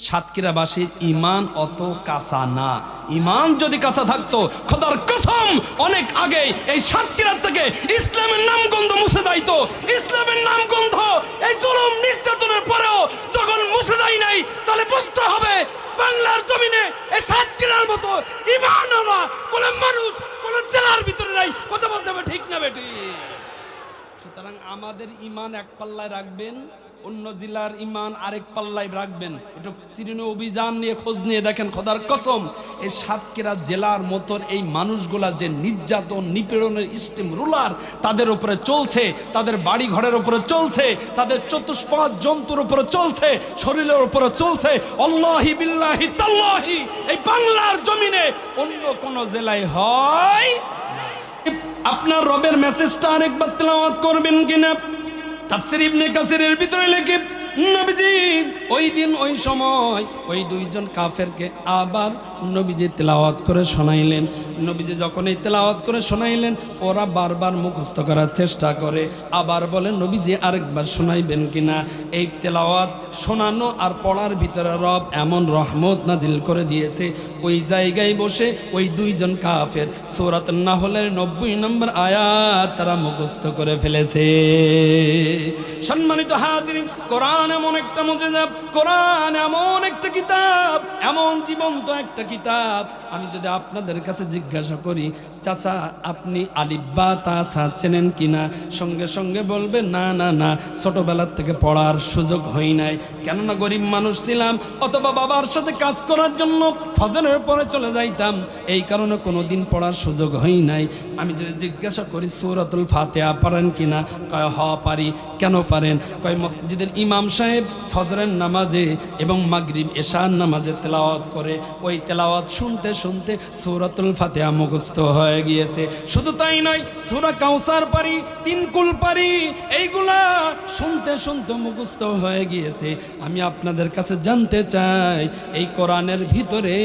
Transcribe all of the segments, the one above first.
সাতক্ষীরাবাসীর ইমান অত কাঁচা না। ইমান যদি কাঁচা থাকতো খোদার কসম অনেক আগেই এই সাতক্ষীরা থেকে ইসলামের নামগন্ধ মুছে যাইতো। ইসলামের নামগন্ধ এই জুলুম নির্যাতনের পরেও যখন মুছে যায় নাই, তাহলে বুঝতে হবে বাংলার জমিনে এই সাতক্ষীরার মতো ইমান না কোন মানুষ কোন জেলার ভিতরে নাই। কথা বলতে হবে ঠিক না বেটি? সুতরাং আমাদের ইমান এক পাল্লায় রাখবেন, অন্য জেলার ইমান আরেক পাল্লায় রাখবেন। একটু চিরুনি অভিযান নিয়ে খোঁজ নিয়ে দেখেন, খোদার কসম এই সাতক্ষীরা জেলার মতন এই মানুষগুলা যে নির্যাতন নিপীড়নের স্টিম রুলার তাদের উপরে চলছে, তাদের বাড়ি ঘরের উপরে চলছে, তাদের চতুষ্পাদ জন্তুর উপরে চলছে, শরীরের উপরে চলছে, আল্লাহি বিল্লাহি তাল্লাহি এই বাংলার জমিনে অন্য কোন জেলায় হয়। আপনার রবের মেসেজটা আরেকবার তেলাওয়াত করবেন কিনা? তাফসীর ইবনে কাসিরের ভিতরে লেখে নবীজি ওই দিন ওই সময় ওই দুইজন কাফেরকে আবার নবীজি তেলাওয়াত করে শোনাইলেন। নবীজি যখন এই তেলাওয়াত করে শোনাইলেন, ওরা বারবার মুখস্থ করার চেষ্টা করে, আবার বলে নবীজি আরেকবার শোনাইবেন কিনা। এই তেলাওয়াত শোনানো আর পড়ার ভিতরে রব এমন রহমত নাজিল করে দিয়েছে, ওই জায়গায় বসে ওই দুইজন কাফের সূরাত নাহলের 90 নম্বর আয়াত তারা মুখস্থ করে ফেলেছে। সম্মানিত হাজিরিন, কোরআন এমন একটা মুজিজা, কোরআন এমন একটা কিতাব, এমন জীবন্ত একটা কিতাব। আমি যদি আপনাদের কাছে জিজ্ঞাসা করি, চাচা আপনি আলিফ বা তা সা চেনেন কিনা, সঙ্গে সঙ্গে বলবে না না না, ছোটবেলার থেকে পড়ার সুযোগ হয় নাই, কেননা গরিব মানুষ ছিলাম, অথবা বাবার সাথে কাজ করার জন্য ফজরের পরে চলে যাইতাম, এই কারণে কোনোদিন পড়ার সুযোগ হয় নাই। আমি যদি জিজ্ঞাসা করি সূরাতুল ফাতিহা পারেন কিনা, কয় হ পারি। কেন পারেন? কয় মসজিদের ইমাম সাহেব ফজরের নামাজে এবং মাগরিব এশার নামাজে তেলাওয়াত করে, ওই তেলাওয়াত শুনতে শুনতে সূরাতুল ফাতিহা মুখস্থ হয়ে গিয়েছে। শুধু তাই নয়, সূরা কাউসার পারি, তিন কুল পারি, এইগুলা শুনতে শুনতে মুখস্থ হয়ে গিয়েছে। আমি আপনাদের কাছে জানতে চাই, এই কোরআনের ভিতরে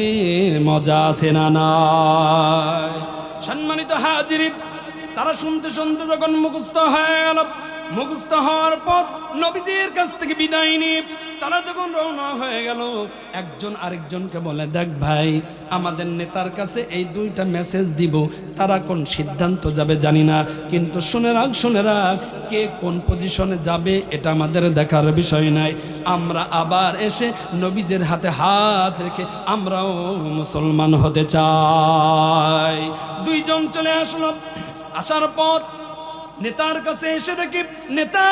মজা আছে না নাই? সম্মানিত হাজিরিন, তারা শুনতে শুনতে যখন মুখস্থ হয়ে গেল, মুখস্থ হওয়ার পর নবীজির কাছ থেকে বিদায় নিয়ে তারা যখন রওনা হয়ে গেল, একজন আরেকজনকে বলে, দেখ ভাই, আমাদের নেতার কাছে এই দুইটা মেসেজ দিব, তারা কোন সিদ্ধান্ত যাবে জানি না, কিন্তু শুনে রাখ কে কোন পজিশনে যাবে এটা আমাদের দেখার বিষয় নাই। আমরা আবার এসে নবীজের হাতে হাত রেখে আমরাও মুসলমান হতে চাই। দুইজন চলে আসলো। আসার পর নেতার কাছে এসে দেখি নেতা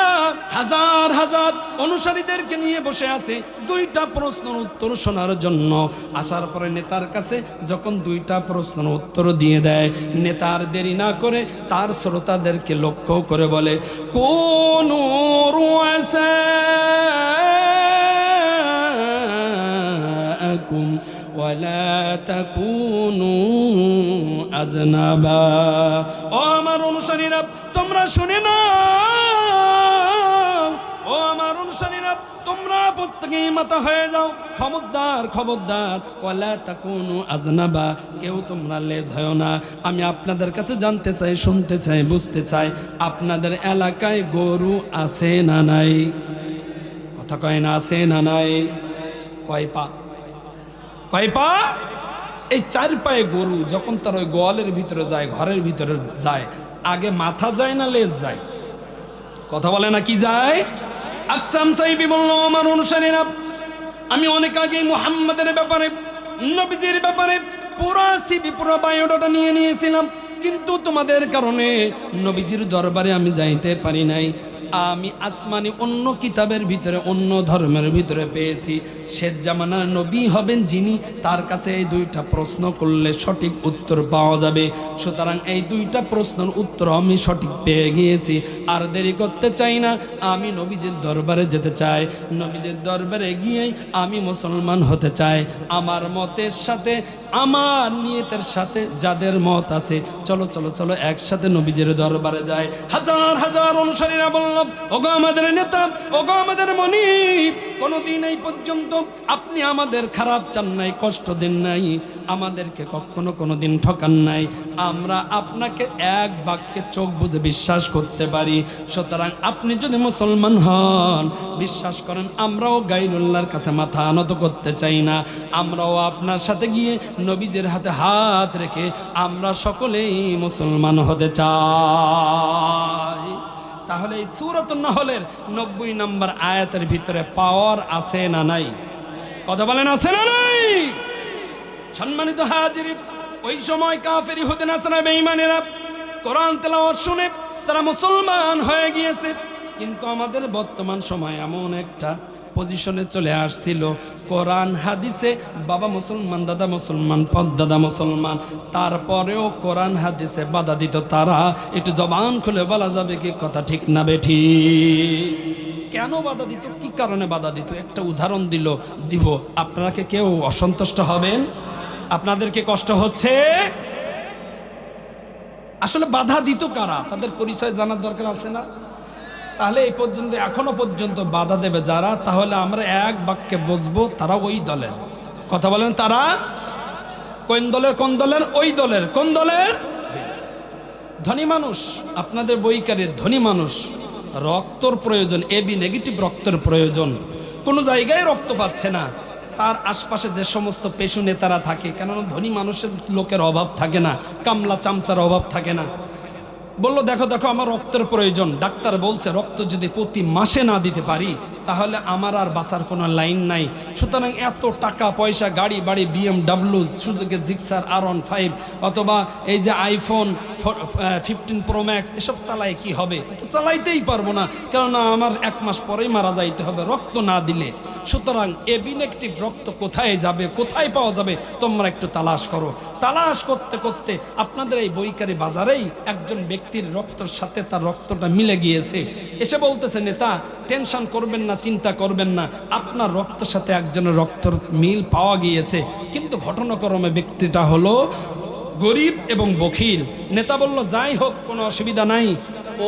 হাজার হাজার অনুসারীদেরকে নিয়ে বসে আছে দুইটা প্রশ্নের উত্তর শোনার জন্য। আসার পরে নেতার কাছে যখন দুইটা প্রশ্নের উত্তর দিয়ে দেয়, নেতার দেরি না করে তার শ্রোতাদেরকে লক্ষ্য করে বলে, কোন ওয়ালা তাকুনু আজনাবা। ও আমার অনুসারীরা, তোমরা শুনে নাও। ও আমার অনুসারীরা, তোমরা প্রত্যেকেই মাতা হয়ে যাও। খবরদার খবরদার, ওয়ালা তাকুনু আজনাবা, কেউ তোমরা লেজ হয় না। আমি আপনাদের কাছে জানতে চাই, শুনতে চাই, বুঝতে চাই, আপনাদের এলাকায় গরু আছে না নাই? কথা কয় না, আছে না নাই? কয় পা? কয় পা? এই চার পায়ে গরু যখন তার ওই গোয়ালের ভিতরে যায়, ঘরের ভিতরে যায়, আগে মাথা যায় না লেজ যায়? কথা বলে না, কি যায়? আকসাম সাহিবী বলল, আমার অনুসারীরা, আমি অনেক আগে মুহাম্মাদের ব্যাপারে, নবীজির ব্যাপারে পুরা সিবি, পুরা বায়োডাটা নিয়ে নিয়েছিলাম, কিন্তু তোমাদের কারণে নবীজির দরবারে আমি যাইতে পারি নাই। আমি আসমানি অন্য কিতাবের ভিতরে, অন্য ধর্মের ভিতরে পেয়েছি, শেষ জামানার নবী হবেন যিনি, তার কাছে এই দুইটা প্রশ্ন করলে সঠিক উত্তর পাওয়া যাবে। সুতরাং এই দুইটা প্রশ্নের উত্তর আমি সঠিক পেয়ে গিয়েছি। আর দেরি করতে চাই না, আমি নবীজির দরবারে যেতে চাই। নবীজির দরবারে গিয়েই আমি মুসলমান হতে চাই। আমার মতের সাথে, আমার নিয়তের সাথে যাদের মত আছে, চলো চলো চলো একসাথে নবীজির দরবারে যায়। হাজার হাজার অনুসারীরা বলল, ওগো আমাদের নেতা, ওগো আমাদের মনিব, কোনোদিন এই পর্যন্ত আপনি আমাদের খারাপ চান নাই, কষ্ট দেন নাই, আমাদেরকে কখনো কোনোদিন ঠকান নাই। আমরা আপনাকে এক বাক্যে চোখ বুজে বিশ্বাস করতে পারি। সুতরাং আপনি যদি মুসলমান হন, বিশ্বাস করেন আমরাও গায়রুল্লাহর কাছে মাথা নত করতে চাই না। আমরাও আপনার সাথে গিয়ে নবীজির হাতে হাত রেখে আমরা সকলেই মুসলমান হতে চাই। তাহলে এই সূরাতুন নাহলের 90 নম্বর আয়াতের ভিতরে পাওয়ার আছে না নাই? কথা বলেন, আছে না নাই? সম্মানিত হাজিরিন, ওই সময় কাফের ইহুদি নাসারা বেঈমানেরা কোরআন তেলাওয়াত শুনে তারা মুসলমান হয়ে গিয়েছে। কিন্তু আমাদের বর্তমান সময় এমন একটা পজিশনে চলে আসছিল, কোরআন হাদিসে বাবা মুসলমান, দাদা মুসলমান, পদ্দাদা মুসলমান, তারপরেও কোরআন হাদিসে বাধা দিত তারা। একটু জবান খুলে বলা যাবে কি কথা ঠিক না বেঠি? কেন বাধা দিত, কি কারণে বাধা দিত? একটা উদাহরণ দিব। আপনারা কি কেউ অসন্তুষ্ট হবেন? আপনাদেরকে কষ্ট হচ্ছে? আসলে বাধা দিত কারা? তাদের পরিচয় জানার দরকার আছে না? তাহলে এই পর্যন্ত, এখনো পর্যন্ত বাধা দেবে যারা, তাহলে আমরা এক বাক্যে বুঝবো তারা ওই দলের। কথা বলেন, তারা কোন দলের? কোন দলের? ওই দলের। কোন দলের? ধনী মানুষ, আপনাদের বইকারের ধনী মানুষ, রক্তর প্রয়োজন, এবি নেগেটিভ রক্তের প্রয়োজন, কোনো জায়গায় রক্ত পাচ্ছে না। তার আশপাশে যে সমস্ত পেশু নেতারা থাকে, কেননা ধনী মানুষের লোকের অভাব থাকে না, কামলা চামচার অভাব থাকে না, বলল দেখো দেখো আমার রক্তের প্রয়োজন। ডাক্তার বলছে রক্ত যদি প্রতি মাসে না দিতে পারি তাহলে আমার আর বাঁচার কোনো লাইন নাই। সুতরাং এত টাকা পয়সা, গাড়ি বাড়ি, BMW, সুজুকি জিক্সার R15 অথবা এই যে আইফোন 15 Pro Max এসব চালায় কি হবে? তো চালাইতেই পারবো না, কেননা আমার 1 মাস পরেই মারা যাইতে হবে রক্ত না দিলে। সুতরাং এবি নেগেটিভ রক্ত কোথায় যাবে, কোথায় পাওয়া যাবে, তোমরা একটু তালাশ করো। তালাশ করতে করতে আপনাদের এই বইকারি বাজারেই একজন ব্যক্তির রক্তের সাথে তার রক্তটা মিলে গিয়েছে। এসে বলতেছে, নেতা টেনশন করবেন না, চিন্তা করবেন না, আপনার রক্তের সাথে একজনের রক্তর মিল পাওয়া গিয়েছে। কিন্তু ঘটনাক্রমে ব্যক্তিটা হলো গরিব এবং বখিল। নেতা বলল যাই হোক, কোনো অসুবিধা নাই,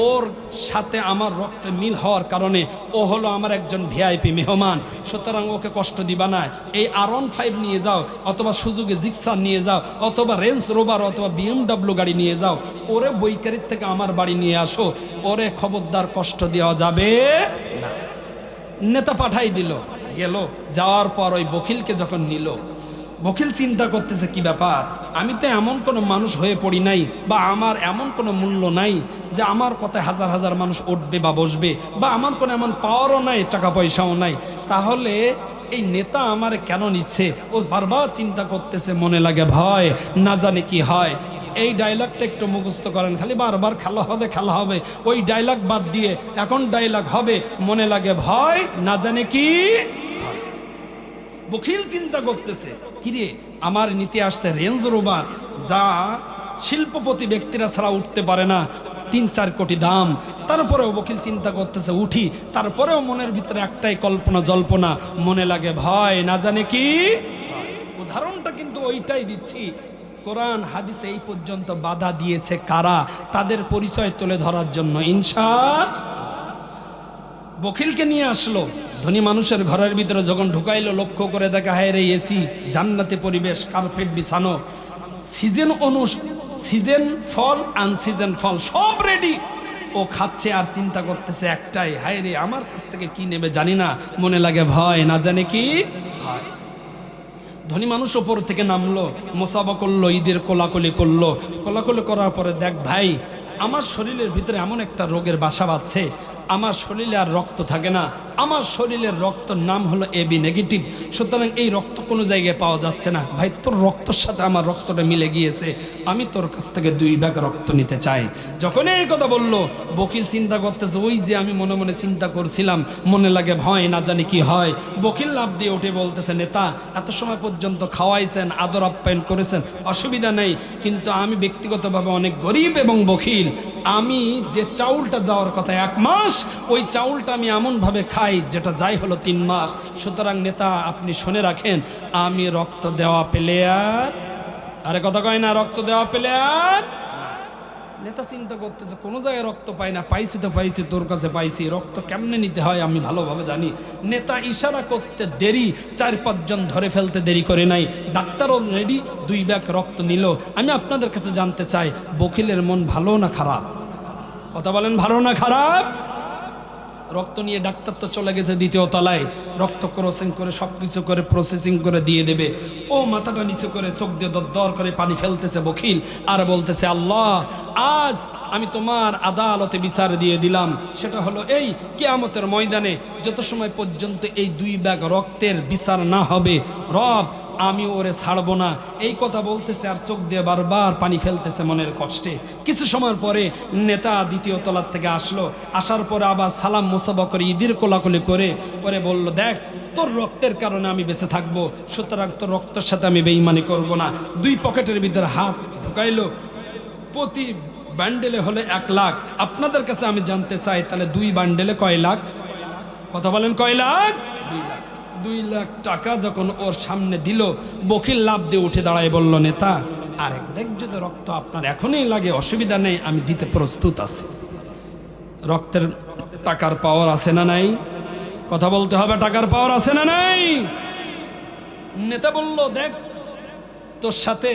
ওর সাথে আমার রক্ত মিল হওয়ার কারণে ও হলো আমার একজন ভিআইপি মেহমান, সুতরাং ওকে কষ্ট দিবা না। এই R15 নিয়ে যাও, অথবা সুজুকি জিক্সার নিয়ে যাও, অথবা রেঞ্জ রোভার অথবা BMW গাড়ি নিয়ে যাও, ওরে বইকারির থেকে আমার বাড়ি নিয়ে আসো, ওরে খবরদার কষ্ট দেওয়া যাবে না। নেতা পাঠাই দিল, গেল। যাওয়ার পর ওই বখিলকে যখন নিল, বখিল চিন্তা করতেছে কি ব্যাপার, আমি তো এমন কোনো মানুষ হয়ে পড়ি নাই, বা আমার এমন কোনো মূল্য নাই যে আমার কথায় হাজার হাজার মানুষ উঠবে বা বসবে, বা আমার কোনো এমন পাওয়ারও নাই, টাকা পয়সাও নাই, তাহলে এই নেতা আমার কেন নিচ্ছে? ও বারবার চিন্তা করতেছে, মনে লাগে ভয়, না জানে কি হয়। এই ডায়লগটা একটু মুখস্থ করেন, খালি বারবার খেলা হবে খেলা হবে, ওই ডায়লগ বাদ দিয়ে এখন ডায়লগ হবে, মনে লাগে ভয়, না জানে কি। বখিল চিন্তা করতেছে, কিরে আমার নিতে আসছে রেঞ্জ রোভার, যা শিল্পপতি ব্যক্তিরা ছাড়া উঠতে পারে না, 3-4 কোটি দাম। তারপরেও বখিল চিন্তা করতেছে উঠি, তারপরেও মনের ভিতরে একটাই কল্পনা জল্পনা, মনে লাগে ভয়, না জানে কি। উদাহরণটা কিন্তু ওইটাই দিচ্ছি। কোরআন হাদিসে এই পর্যন্ত বাধা দিয়েছে কারা, তাদের পরিচয় তুলে ধরার জন্য। বখিলকে নিয়ে আসলো, ধনী মানুষের ঘরের ভিতরে যখন ঢুকাইলো, লক্ষ্য করে দেখা হয় রে এসি, জান্নাতি পরিবেশ, কার্পেট বিছানো, সিজন ফল, আনসিজন ফল সব রেডি। ও খাচ্ছে আর চিন্তা করতেছে একটাই, হায় রে আমার কাছ থেকে কি নেবে জানি না, মনে লাগে ভয়, না জানে কি হয়। ধনী মানুষ ওপর থেকে নামলো, মোসাবা করলো, ঈদের কোলাকুলি করলো। কোলাকুলি করার পরে দেখ ভাই, আমার শরীরের ভিতরে এমন একটা রোগের বাসা বাঁধছে, আমার শরীরে আর রক্ত থাকে না, আমার শরীরের রক্তর নাম হলো এবি নেগেটিভ, সুতরাং এই রক্ত কোনো জায়গায় পাওয়া যাচ্ছে না। ভাই তোর রক্তর সাথে আমার রক্তটা মিলে গিয়েছে, আমি তোর কাছ থেকে 2 ভাগ রক্ত নিতে চাই। যখন এই কথা বললো, বকিল চিন্তা করতেছে, ওই যে আমি মনে মনে চিন্তা করছিলাম, মনে লাগে ভয়, না জানি কি হয়। বকিল লাভ দিয়ে উঠে বলতেছে, নেতা এত সময় পর্যন্ত খাওয়াইছেন, আদর আপ্যায়ন করেছেন, অসুবিধা নেই, কিন্তু আমি ব্যক্তিগতভাবে অনেক গরিব এবং বকিল, আমি যে চাউলটা যাওয়ার কথা 1 মাস, ওই চাউলটা আমি এমনভাবে খাই যেটা যাই হলো 3 মাস। সুতরাং নেতা আপনি শুনে রাখেন, আমি রক্ত দেওয়া পেলে আর, আরে কথা কয় না, রক্ত দেওয়া পেলে আর। নেতা চিন্তা করতেছে কোনো জায়গায় রক্ত পাই না, পাইছি তো পাইছি, তোর কাছে পাইছি, রক্ত কেমনে নিতে হয় আমি ভালোভাবে জানি। নেতা ইশারা করতে দেরি, 4-5 জন ধরে ফেলতে দেরি করে নাই, ডাক্তারও রেডি, 2 ব্যাগ রক্ত নিল। আমি আপনাদের কাছে জানতে চাই, বকিলের মন ভালো না খারাপ? কথা বলেন, ভালো না খারাপ? রক্ত নিয়ে ডাক্তার তো চলে গেছে 2য় তলায়, রক্ত ক্রসিং করে সব কিছু করে প্রসেসিং করে দিয়ে দেবে। ও মাথাটা নিচু করে চোখ দিয়ে দর করে পানি ফেলতেছে বকিল, আর বলতেছে, আল্লাহ আজ আমি তোমার আদালতে বিচার দিয়ে দিলাম। সেটা হলো এই কিয়ামতের ময়দানে যত সময় পর্যন্ত এই 2 ব্যাগ রক্তের বিচার না হবে, রব আমি ওরে ছাড়বো না। এই কথা বলতেছে আর চোখ দিয়ে বারবার পানি ফেলতেছে মনের কষ্টে। কিছু সময়ের পরে নেতা 2য় তলার থেকে আসলো, আসার পরে আবার সালাম মুসাফা করে ঈদের কোলাকুলি করে ওরে বলল, দেখ তোর রক্তের কারণে আমি বেঁচে থাকবো, সুতরাং তোর রক্তের সাথে আমি বেঈমানি করব না। 2 পকেটের ভিতরে হাত ঢুকাইলো, প্রতি বান্ডেলে হলে 1 লাখ। আপনাদের কাছে আমি জানতে চাই, তাহলে 2 বান্ডেলে কয় লাখ? কথা বলেন, কয় লাখ? 2 লাখ। 2 লাখ টাকা যখন ওর সামনে দিল, বকিল লাভ দিয়ে উঠে দাঁড়ায় বলল, নেতা আরেক ব্যাগ যদি রক্ত আপনার এখনই লাগে অসুবিধা নেই, আমি দিতে প্রস্তুত আছি। রক্তের টাকার পাওয়ার আছে না নাই? কথা বলতে হবে, টাকার পাওয়ার আছে না নাই? নেতা বলল, দেখ তোর সাথে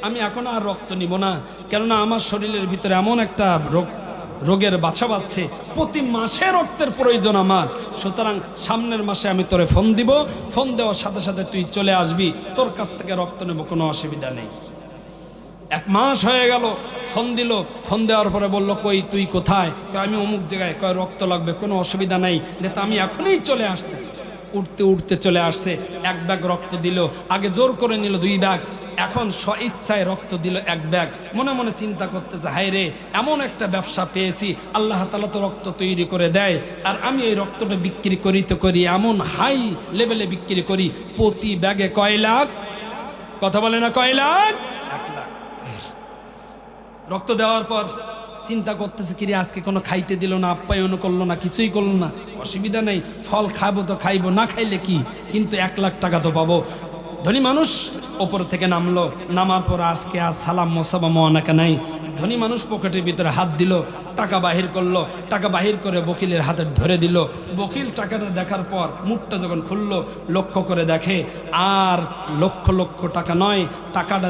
আমি এখন আর রক্ত নিব না, কেননা আমার শরীরের ভিতরে এমন একটা রোগের বাছা বাঁধছে, প্রতি মাসে রক্তের প্রয়োজন আমার। সুতরাং সামনের মাসে আমি তোরে ফোন দিব, ফোন দেওয়ার সাথে সাথে তুই চলে আসবি, তোর কাছ থেকে রক্ত নেব, কোনো অসুবিধা নেই। 1 মাস হয়ে গেল, ফোন দিল, ফোন দেওয়ার পরে বলল, কই তুই কোথায়? আমি অমুক জায়গায়। কয় রক্ত লাগবে, কোনো অসুবিধা নাই নেতা, আমি এখনই চলে আসতেছি। উঠতে উঠতে চলে আসছে, 1 ব্যাগ রক্ত দিল। আগে জোর করে নিল 2 ব্যাগ, এখন স্বইচ্ছায় রক্ত দিল 1 ব্যাগ। মনে মনে চিন্তা করতেছে, হায় রে, এমন একটা ব্যবসা পেয়েছি, আল্লাহ তাআলা তো রক্ত তৈরি করে দেয়, আর আমি এই রক্তটা বিক্রি করি তো করি, এমন হাই লেভেলে বিক্রি করি, প্রতি ব্যাগে কয় লাখ? কথা বলে না, কয় লাখ? 1 লাখ। রক্ত দেওয়ার পর চিন্তা করতেছে, কিরে আজকে কোনো খাইতে দিল না, আপ্যায়নও করলো না, কিছুই করলো না। অসুবিধা নেই, ফল খাবো তো খাইবো, না খাইলে কি, কিন্তু 1 লাখ টাকা তো পাবো। ধনী মানুষ ওপর থেকে নামলো, নামার পর আজকে আর সালাম মোসাফা মোয়ানাকা নাই। ধনী মানুষ পকেটের ভিতরে হাত দিল, টাকা বাহির করলো, টাকা বাহির করে বকিলের হাতে ধরে দিল। বকিল টাকাটা দেখার পর মুখটা যখন খুললো, লক্ষ্য করে দেখে আর লক্ষ লক্ষ টাকা নয়, টাকাটা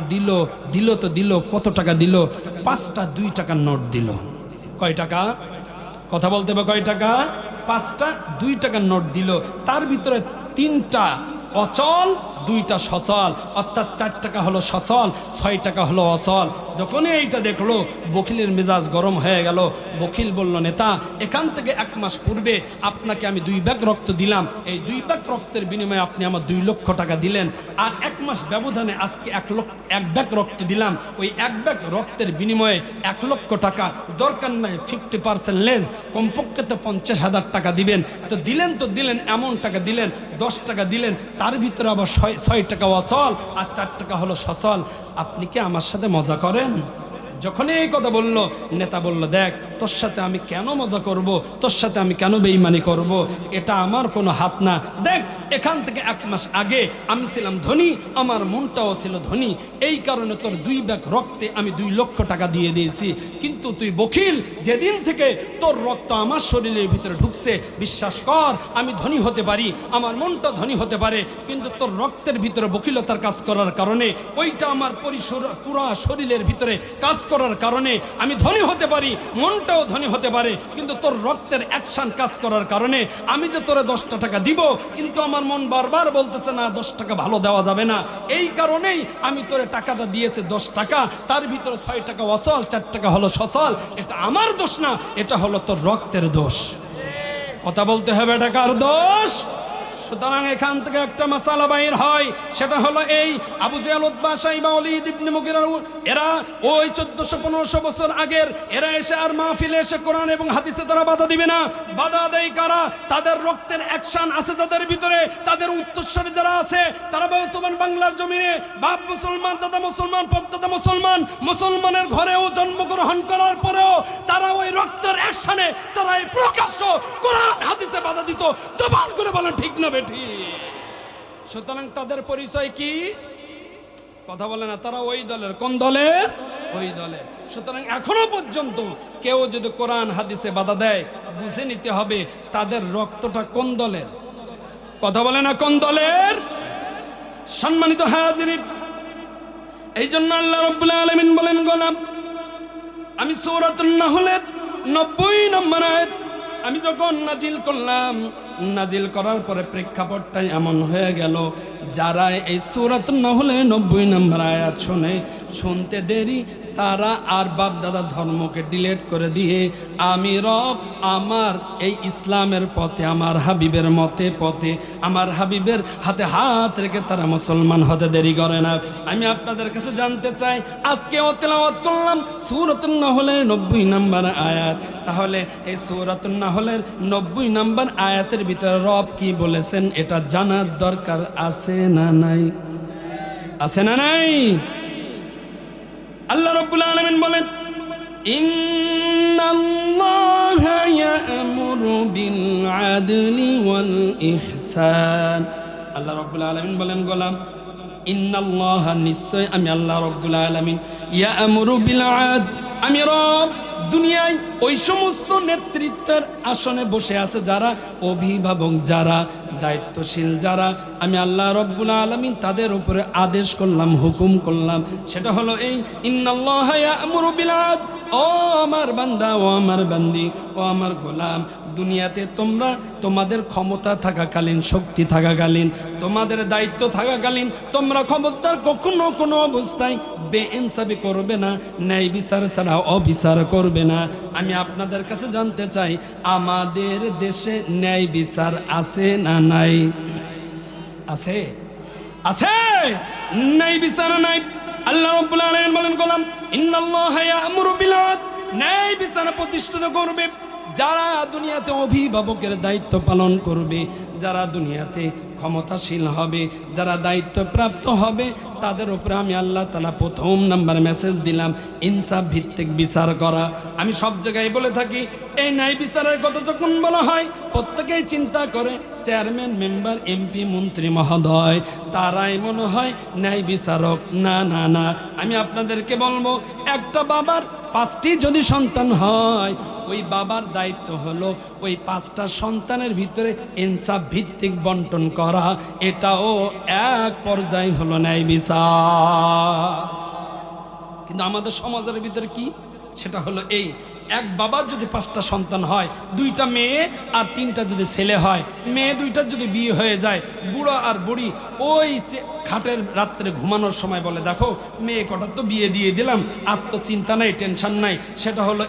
দিল তো দিল, কত টাকা দিল? 5টা 2 টাকার নোট দিল। কয় টাকা? কথা বলতে হবে, কয় টাকা? 5টা 2 টাকার নোট দিল। তার ভিতরে 3টা অচল, 2টা সচল, অর্থাৎ 4 টাকা হলো সচল, 6 টাকা হলো অচল। যখনই এইটা দেখলো, বকিলের মেজাজ গরম হয়ে গেল। বকিল বলল, নেতা এখান থেকে 1 মাস পূর্বে আপনাকে আমি 2 ব্যাগ রক্ত দিলাম, এই 2 ব্যাগ রক্তের বিনিময়ে আপনি আমার 2 লক্ষ টাকা দিলেন, আর 1 মাস ব্যবধানে আজকে 1 ব্যাগ রক্ত দিলাম, ওই 1 ব্যাগ রক্তের বিনিময়ে 1 লক্ষ টাকা, দরকার নাই 50% লেস, কমপক্ষে তো 50,000 টাকা দিবেন। তো দিলেন, এমন টাকা দিলেন, 10 টাকা দিলেন, তার ভিতরে আবার 6 টাকা অচল আর 4 টাকা হলো সচল। আপনি কি আমার সাথে মজা করেন? যখন এই কথা বলল, নেতা বলল, দেখ তোর সাথে আমি কেন মজা করব, তোর সাথে আমি কেন বেঈমানি করব, এটা আমার কোনো হাত না। দেখ এখান থেকে 1 মাস আগে আমি ছিলাম ধনী, আমার মনটাও ছিল ধনী, এই কারণে তোর 2 ব্যাগ রক্তে আমি 2 লক্ষ টাকা দিয়ে দিয়েছি। কিন্তু তুই বকিল, যেদিন থেকে তোর রক্ত আমার শরীরের ভিতরে ঢুকছে, বিশ্বাস কর আমি ধনী হতে পারি, আমার মনটা ধনী হতে পারে, কিন্তু তোর রক্তের ভিতরে বকিলতার কাজ করার কারণে, ওইটা আমার পুরা শরীরের ভিতরে কাজ করার কারণে আমি ধনী হতে পারি, মনটাও ধনী হতে পারে, কিন্তু তোর রক্তের অ্যাকশন কাজ করার কারণে আমি যে তোরে 10টা টাকা দিব, কিন্তু আমার মন বারবার বলতেছে না 10 টাকা ভালো দেওয়া যাবে না, এই কারণেই আমি তোরে টাকাটা দিয়েছি 10 টাকা, তার ভিতরে 6 টাকা অচল, 4 টাকা হলো সচল। এটা আমার দোষ না, এটা হলো তোর রক্তের দোষ। কথা বলতে হবে, এটা কার দোষ? সুতরাং এখান থেকে একটা মাসালা বাইর হয়, সেটা হলো এই আবু জেহেল, উতবা, শাইবা, ওয়ালিদ ইবনে মুগীরা, এরা ওই 1400-1500 বছর আগের, এরা এসে আর মাহফিলে এসে কোরআন এবং হাদিসে তারা বাধা দিবে না। বাধা দেয় কারা? তাদের রক্তের অ্যাকশন আছে যাদের ভিতরে, তাদের উত্তরসূরি যারা আছে, তারা বর্তমান বাংলার জমিনে বাপ মুসলমান, দাদা মুসলমান, পদ্দাদা মুসলমান, মুসলমানের ঘরেও জন্মগ্রহণ করার পরেও তারা ওই রক্তের অ্যাকশনে তারা এই প্রকাশ্য কোরআন হাদিসে বাধা দিত। জবান করে বলেন ঠিক না বেঠি? সুতরাং তাদের পরিচয় কি? কথা বলে না, তারা ওই দলের। কোন দলের? ওই দলের। সুতরাং এখনো পর্যন্ত কেউ যদি কোরআন হাদিসে বাধা দেয়, বুঝে নিতে হবে তাদের রক্তটা কোন দলের। কথা বলে না কোন দলের। সম্মানিত হাজিরিন, এই জন্য আল্লাহ রাব্বুল আলামিন বলেন, গোলাম আমি সূরাতুন নাহলের 90 নম্বর আয়াত আমি যখন নাজিল করলাম, নাজিল করার পরে প্রেক্ষাপটটাই এমন হয়ে গেল, যারা এই সূরাতুন নাহলের 90 নম্বর আয়াত শুনতে দেরি, তারা আর বাপ দাদা ধর্মকে ডিলিট করে দিয়ে আমি রব আমার এই ইসলামের পথে, আমার হাবিবের পথে, আমার হাবিবের হাতে হাত রেখে তারা মুসলমান হতে দেরি করে না। আমি আপনাদের কাছে জানতে চাই, আজকে তেলাওয়াত করলাম সূরাতুন নাহলের 90 নম্বর আয়াত, তাহলে এই সূরাতুন নাহলের 90 নম্বর আয়াতের ভিতরে রব কি বলেছেন এটা জানার দরকার আছে না নাই? আছে না নাই? আল্লাহ রাব্বুল আলামিন বলেন, ইন্নাল্লাহা ইয়া'মুরু বিল আদলি ওয়াল ইহসান। আল্লাহ রাব্বুল আলামিন বলেন, গোলাম ইন্নাল্লাহা, নিশ্চয় আমি আল্লাহ রাব্বুল আলামিন, ইয়া'মুরু বিল আদল, আমি রব দুনিয়ায় ওই সমস্ত নেতৃত্বের আসনে বসে আছে যারা, অভিভাবক যারা, দায়িত্বশীল যারা, আমি আল্লাহ রাব্বুল আলামিন তাদের উপরে আদেশ করলাম, হুকুম করলাম, সেটা হলো এই, ইন্নাল্লাহা ইয়া'মুরু বিল আদল। ও আমার বান্দা, ও আমার বান্দি, ও আমার গোলাম, দুনিয়াতে তোমরা তোমাদের ক্ষমতা থাকাকালীন, শক্তি থাকাকালীন, তোমাদের দায়িত্ব থাকাকালীন তোমরা খবরদার কখনো কোনো অবস্থায় বেইনসাফি করবে না, ন্যায় বিচার ছাড়া অবিচার করবে না। আমি আপনাদের কাছে জানতে চাই, আমাদের দেশে ন্যায় বিচার আছে না নাই? আছে? আছে? ন্যায় বিচার নাই। আল্লাহ রাব্বুল আলামিন বলেন, গোলাম ইন্নাল্লাহা ইয়া'মুরু বিল আদল, ন্যায় বিচার প্রতিষ্ঠিত করবে যারা দুনিয়াতে অভিভাবকের দায়িত্ব পালন করবে, যারা দুনিয়াতে ক্ষমতাশীল হবে, যারা দায়িত্বপ্রাপ্ত হবে, তাদের উপরে আমি আল্লাহ তাআলা প্রথম নাম্বার মেসেজ দিলাম, ইনসাফ ভিত্তিক বিচার করা। আমি সব জায়গায় বলে থাকি, এই ন্যায় বিচারের কথা যখন বলা হয় প্রত্যেকেই চিন্তা করে চেয়ারম্যান, মেম্বার, এমপি, মন্ত্রী মহোদয়, তারাই মনে হয় ন্যায় বিচারক। না না না, আমি আপনাদেরকে বলবো, একটা বাবার 5টি যদি সন্তান হয়, ওই বাবার দায়িত্ব হলো ওই 5টা সন্তানের ভিতরে ইনসাফ ভিত্তিক বন্টন করা, এটাও এক পর্যায়ে হলো ন্যায় বিচার। কিন্তু আমাদের সমাজের ভিতরে কি, সেটা হলো এই, এক বাবার যদি 5টা সন্তান হয়, 2টা মেয়ে আর 3টা যদি ছেলে হয়, মেয়ে 2টার যদি বিয়ে হয়ে যায়, বুড়ো আর বুড়ি ওই খাটের রাত্রে ঘুমানোর সময় বলে, দেখো মেয়ে কটার তো বিয়ে দিয়ে দিলাম, আর তো চিন্তা নাই, টেনশন নাই। সেটা হলো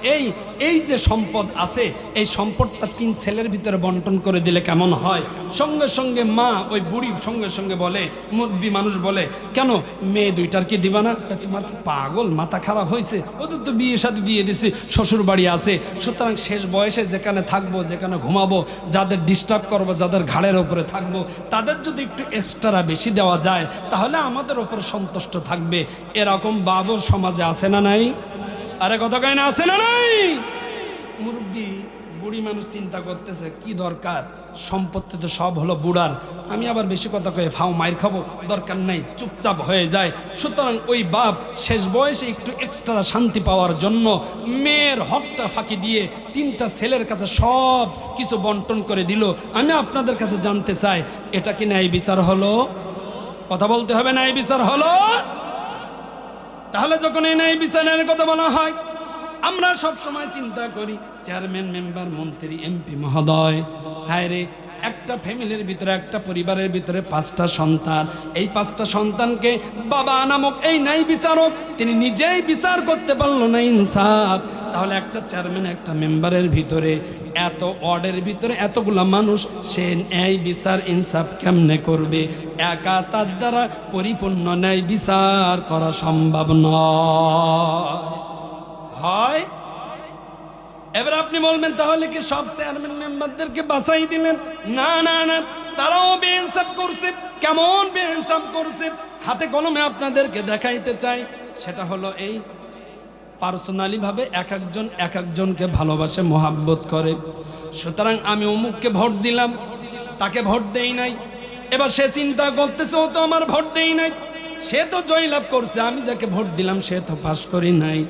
এই যে সম্পদ আছে, এই সম্পদটা 3 ছেলের ভিতরে বন্টন করে দিলে কেমন হয়? সঙ্গে সঙ্গে মা, ওই বুড়ি সঙ্গে সঙ্গে বলে, মুরব্বী মানুষ বলে, কেন মেয়ে 2টার কি দিবা না? তোমার কি পাগল, মাথা খারাপ হয়েছে? ওদের তো বিয়ে শাদী দিয়ে দিছি, শ্বশুর বাড়ি আছে, সুতরাং শেষ বয়সে যেখানে থাকবো, যেখানে ঘুমাবো, যাদের ডিস্টার্ব করবো, যাদের ঘাড়ের ওপরে থাকবো, তাদের যদি একটু এক্সট্রা বেশি দেওয়া যায় তাহলে আমাদের ওপর সন্তুষ্ট থাকবে। এরকম বাবু সমাজে আছে না নাই? আরে কথা কয় না, আছে না নাই? মুরব্বী বুড়ি মানুষ চিন্তা করতেছে, কি দরকার, সম্পত্তি তো সব হলো বুড়ার, আমি আবার বেশি কথা কয়ে ফাও মাইর খাবো, দরকার নাই, চুপচাপ হয়ে যায়। সুতরাং ওই বাপ শেষ বয়সে একটু এক্সট্রা শান্তি পাওয়ার জন্য মেয়ের হকটা ফাঁকি দিয়ে 3টা ছেলের কাছে সব কিছু বন্টন করে দিল। আমি আপনাদের কাছে জানতে চাই, এটা কি ন্যায় বিচার হলো? কথা বলতে হবে, ন্যায় বিচার হলো? তাহলে যখন এই ন্যায় বিচারের কথা বলা হয়, আমরা সব সময় চিন্তা করি চেয়ারম্যান, মেম্বার, মন্ত্রী, এমপি মহোদয়, হায় রে, একটা ফ্যামিলির ভিতরে, একটা পরিবারের ভিতরে 5টা সন্তান, এই 5টা সন্তানকে বাবা নামক এই ন্যায় বিচারক তিনি নিজেই বিচার করতে পারলো না ইনসাফ, তাহলে একটা চেয়ারম্যান, একটা মেম্বারের ভিতরে, এত ওয়ার্ডের ভিতরে এতগুলা মানুষ, সে ন্যায় বিচার ইনসাফ কেমনে করবে? একা তার দ্বারা পরিপূর্ণ ন্যায় বিচার করা সম্ভব নয়। হয় এবার আপনি বলবেন, তাহলে কি সব চেয়ারম্যান মেম্বারদেরকে বাছাই দিলেন? না না না, তারাও বেইনসাফ করছে। কেমন বেইনসাফ করছে হাতে কলমে আপনাদেরকে দেখাইতে চাই। সেটা হলো এই, পার্সোনালি ভাবে এক একজনকে ভালোবাসে, মোহাব্বত করে। সুতরাং আমি অমুককে ভোট দিলাম, তাকে ভোট দেই নাই, এবার সে চিন্তা করতেছে ও তো আমার ভোট দেই নাই, সে তো জয়লাভ করছে, আমি যাকে ভোট দিলাম সে তো পাস করি নাই।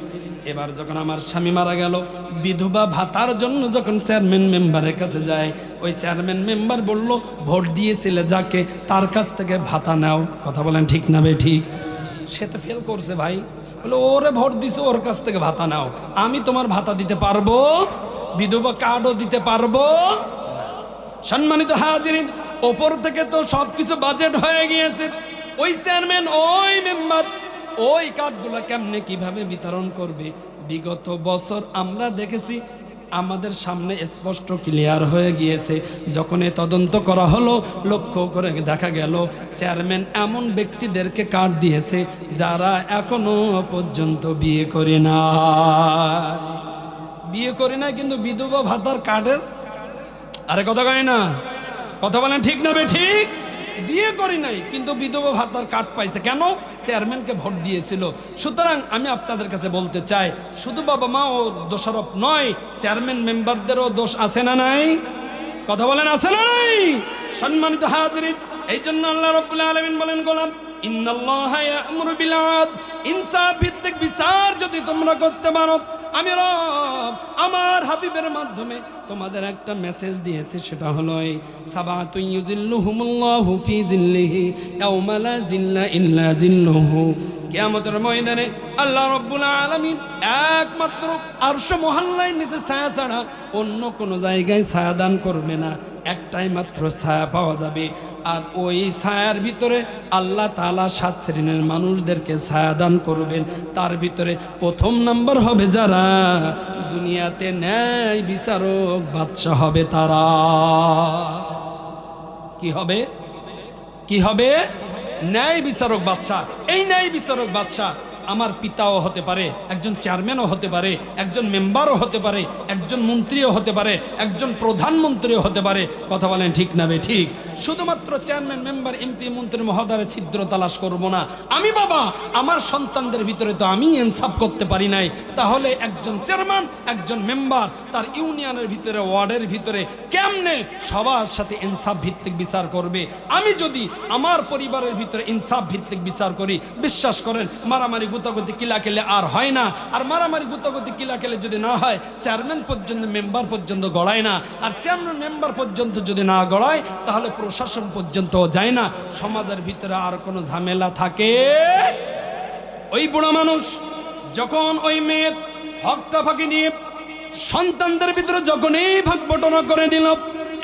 এবার যখন আমার স্বামী মারা গেল, বিধবা ভাতার জন্য যখন চেয়ারম্যান মেম্বারের কাছে যায়, ওই চেয়ারম্যান মেম্বার বলল ভোট দিয়েছিলে যাকে তার কাছ থেকে ভাতা নাও। কথা বলেন ঠিক না বে ঠিক? সে তো ফেল করছে ভাই, বলে ওরে ভোট দিছো ওর কাছ থেকে ভাতা নাও। আমি তোমার ভাতা দিতে পারবো, বিধবা কার্ডও দিতে পারবো। সম্মানিত হাজিরিন, ওপর থেকে তো সবকিছু বাজেট হয়ে গিয়েছে। ওই চেয়ারম্যান ওই মেম্বার ওই কার্ডগুলো কেমনে কিভাবে বিতরণ করবে? বিগত বছর আমরা দেখেছি, আমাদের সামনে স্পষ্ট ক্লিয়ার হয়ে গিয়েছে। যখন এ তদন্ত করা হলো, লক্ষ্য করে দেখা গেল চেয়ারম্যান এমন ব্যক্তিদেরকে কার্ড দিয়েছে যারা এখনো পর্যন্ত বিয়ে করে না, কিন্তু বিধবা ভাতার কার্ডের, আরে কথা কয় না, কথা বলেন ঠিক না বে ঠিক? বিয়ে করি নাই কিন্তু বিধবা ভাতার কার্ড পাইছে। কেন? চেয়ারম্যানকে ভোট দিয়েছিল। সুতরাং আমি আপনাদের কাছে বলতে চাই, শুধু বাবা মা ও দোষারোপ নয়, চেয়ারম্যান মেম্বারদেরও দোষ আছে না নাই? কথা বলেন আছে না নাই? সম্মানিত হাজিরিন, এই জন্য আল্লাহ রাব্বুল আলামিন বলেন, গোলাম ইন্নাল্লাহা ইয়া'মুরু বিল আদল, ইনসাফ ভিত্তিক বিচার যদি তোমরা করতে পারো, আমি রব আমার হাবিবের মাধ্যমে তোমাদের একটা মেসেজ দিয়েছি, সেটা হলো এই সাবাতু ইউজিল্লুহুমুল্লাহু ফি জিল্লিহি ইয়াওমা লা জিল্লা ইল্লা জিল্লুহু। কিয়ামতের ময়দানে আল্লাহ রাব্বুল আলামিন একমাত্র আরশ মহল্লার নিচে ছায়া ছাড়া অন্য কোনো জায়গায় ছায়া দান করবে না। একটাই মাত্র ছায়া পাওয়া যাবে, আর ওই ছায়ার ভিতরে আল্লাহ তাআলা 7 শ্রেণীর মানুষদেরকে ছায়া দান করবেন। তার ভিতরে প্রথম নাম্বার হবে যারা দুনিয়াতে ন্যায় বিচারক বাদশা হবে। তারা কি হবে? কি হবে? ন্যায় বিচারক বাদশা। এই ন্যায় বিচারক বাদশা আমার পিতাও হতে পারে, একজন চেয়ারম্যানও হতে পারে, একজন মেম্বারও হতে পারে, একজন মন্ত্রীও হতে পারে, একজন প্রধানমন্ত্রীও হতে পারে। কথা বলেন ঠিক না বে ঠিক? শুধুমাত্র চেয়ারম্যান, মেম্বার, এমপি, মন্ত্রী মহোদয়ের ছিদ্র তালাশ করব না। আমি বাবা আমার সন্তানদের ভিতরে তো আমি ইনসাফ করতে পারি নাই, তাহলে একজন চেয়ারম্যান, একজন মেম্বার তার ইউনিয়নের ভিতরে, ওয়ার্ডের ভিতরে কেমনে সবার সাথে ইনসাফ ভিত্তিক বিচার করবে? আমি যদি আমার পরিবারের ভিতরে ইনসাফ ভিত্তিক বিচার করি, বিশ্বাস করেন মারামারি গুতাগুতি কিলাকেলে আর হয় না। আর মারামারি গুতাগুতি কিলাকেলে যদি না হয়, চেয়ারম্যান পর্যন্ত, মেম্বার পর্যন্ত গড়ায় না। আর চেয়ারম্যান মেম্বার পর্যন্ত যদি না গড়ায়, তাহলে প্রশাসন পর্যন্ত যায় না। সমাজের ভিতরে আর কোনো ঝামেলা থাকে? ওই বুড়া মানুষ যখন ওই মেয়ের হকটা ফাঁকি দিয়ে সন্তানদের ভিতরে যখন এই ভাগ বটনা করে দিল,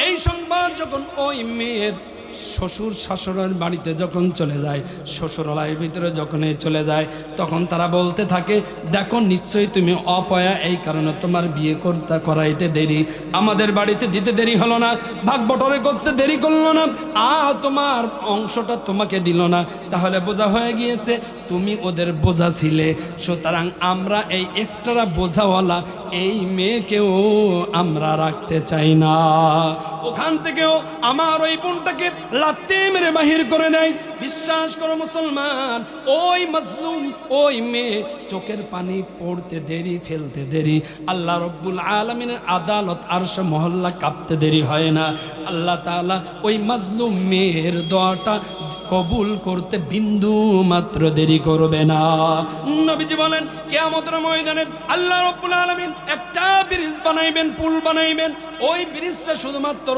এই সংবাদ যখন ওই মেয়ের শ্বশুর শাশুড়ির বাড়িতে যখন চলে যায়, শ্বশুরালয়ের ভিতরে যখন চলে যায়, তখন তারা বলতে থাকে, দেখো নিশ্চয়ই তুমি অপয়া, এই কারণে তোমার বিয়ে করাইতে দেরি, আমাদের বাড়িতে দিতে দেরি হলো না, ভাগ বটরে করতে দেরি করলো না, তোমার অংশটা তোমাকে দিল না, তাহলে বোঝা হয়ে গিয়েছে তুমি ওদের বোঝা ছিলে। সুতরাং আমরা এই এক্সট্রা বোঝাওয়ালা এই মেয়েকেও আমরা রাখতে চাই না। ওখান থেকেও আমার ওই বোনটাকে লাত্তি মেরে বাহির করে দেয়। বিশ্বাস করো মুসলমান, ওই মাজলুম ওই মেয়ে চোখের পানি পড়তে দেরি, ফেলতে দেরি, আল্লাহ রব্বুল আলামিনের আদালত আরশ মহল্লা কাঁপতে দেরি হয় না। আল্লাহ তাআলা ওই মাজলুম মেয়ের দোয়াটা কবুল করতে বিন্দু মাত্র দেরি করবে না। নবীজি বলেন কিয়ামতের ময়দানে আল্লাহ রাব্বুল আলামিন একটা ব্রিজ বানাইবেন, পুল বানাইবেন। ওই ব্রিজটা শুধুমাত্র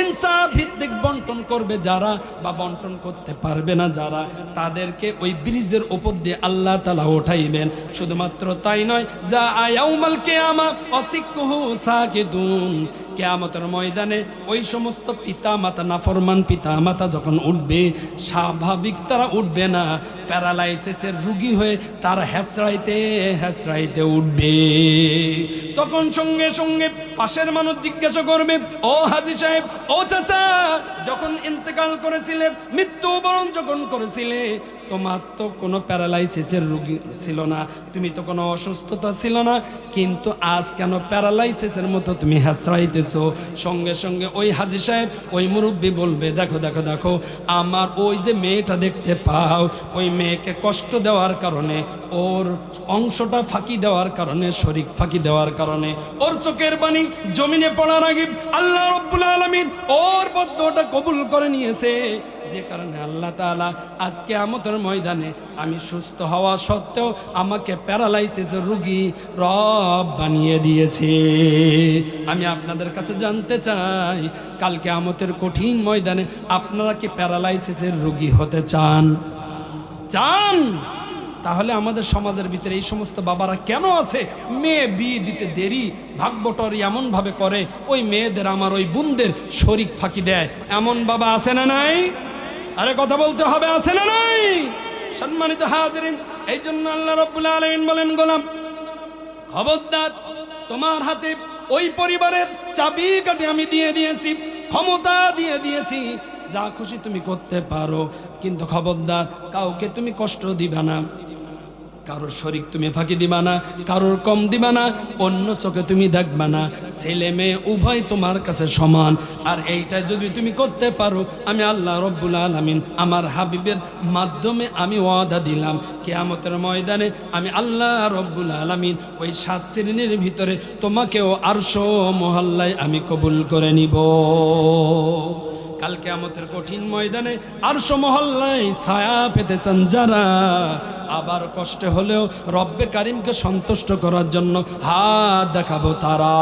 ইনসাফ ভিত্তিক বন্টন করবে যারা, বা বন্টন করতে পারবে না যারা, তাদেরকে ওই ব্রিজের উপর দিয়ে আল্লাহ তাআলা উঠাইবেন। শুধুমাত্র তাই নয়, যা ইয়াউমাল কিয়ামা অসিকুহু সাকিদুন, কিয়ামতের ময়দানে ওই সমস্ত পিতা মাতা, নাফরমান পিতা মাতা যখন উঠবে, স্বাভাবিক তারা উঠবে না, প্যারালাইসিসের রোগী হয়ে তারা হেসড়াইতে হেসড়াইতে উঠবে। তখন সঙ্গে সঙ্গে পাশের মানুষ জিজ্ঞাসা করবে, ও হাজী সাহেব, ও চাচা, যখন ইন্তেকাল করেছিলে, মৃত্যুবরণ যখন করেছিলে, তোমার তো কোনো প্যারালাইসিসের রোগী ছিল না, তুমি তো কোনো অসুস্থতা ছিল না, কিন্তু আজ কেন প্যারালাইসিসের মতো তুমি হেসড়াইতেছো? সঙ্গে সঙ্গে ওই হাজী সাহেব, ওই মুরব্বী বলবে, দেখো দেখো দেখো, আমার ওই যে মেয়েটা দেখতে পাও, ওই মেয়েকে কষ্ট দেওয়ার কারণে, ওর অংশটা ফাঁকি দেওয়ার কারণে, শরীক ফাঁকি দেওয়ার কারণে, ওর চোখের পানি জমিনে পড়ার আগে আল্লাহ রাব্বুল আলামিন ওর বদদোয়াটা কবুল করে নিয়েছে। যে কারণে আল্লাহ তাআলা আজকে কিয়ামতের ময়দানে আমি সুস্থ হওয়া সত্ত্বেও আমাকে প্যারালাইসিসের রোগী রব বানিয়ে দিয়েছে। আমি আপনাদের কাছে জানতে চাই, কাল কিয়ামতের কঠিন ময়দানে আপনারা কি প্যারালাইসিসের রোগী হতে চান? তাহলে আমাদের সমাজের ভিতরে এই সমস্ত বাবারা কেন আছে মেয়ে বিয়ে দিতে দেরি, ভাগবটর এমন ভাবে করে ওই মেয়েদের আমার ওই বোনদের শরীক ফাঁকি দেয়, এমন বাবা আছে না নাই? আরে কথা বলতে হবে, আছে না নাই? সম্মানিত হাজিরিন, এই জন্য আল্লাহ রাব্বুল আলামিন বলেন, গোলাম খবরদার, তোমার হাতে ওই পরিবারের চাবিকাঠি আমি দিয়ে দিয়েছি, ক্ষমতা দিয়ে দিয়েছি, যা খুশি তুমি করতে পারো, কিন্তু খবরদার কাউকে তুমি কষ্ট দিবা না, কারোর শরীক তুমি ফাঁকি দিবা না, কারোর কম দিবা না, অন্য চোখে তুমি দেখবা না, ছেলে মেয়ে উভয় তোমার কাছে সমান। আর এইটা যদি তুমি করতে পারো, আমি আল্লাহ রব্বুল আলামিন আমার হাবিবের মাধ্যমে আমি ওয়াদা দিলাম, কিয়ামতের ময়দানে আমি আল্লাহ রব্বুল আলামিন ওই 7 শ্রেণীর ভিতরে তোমাকেও আরশ মহল্লায় আমি কবুল করে নিব। কাল কিয়ামতের কঠিন ময়দানে আরশ মহল্লায় ছায়া পেতে চান যারা, আবার কষ্ট হলেও রব্বে কারিমকে সন্তুষ্ট করার জন্য হাত দেখাবো তারা।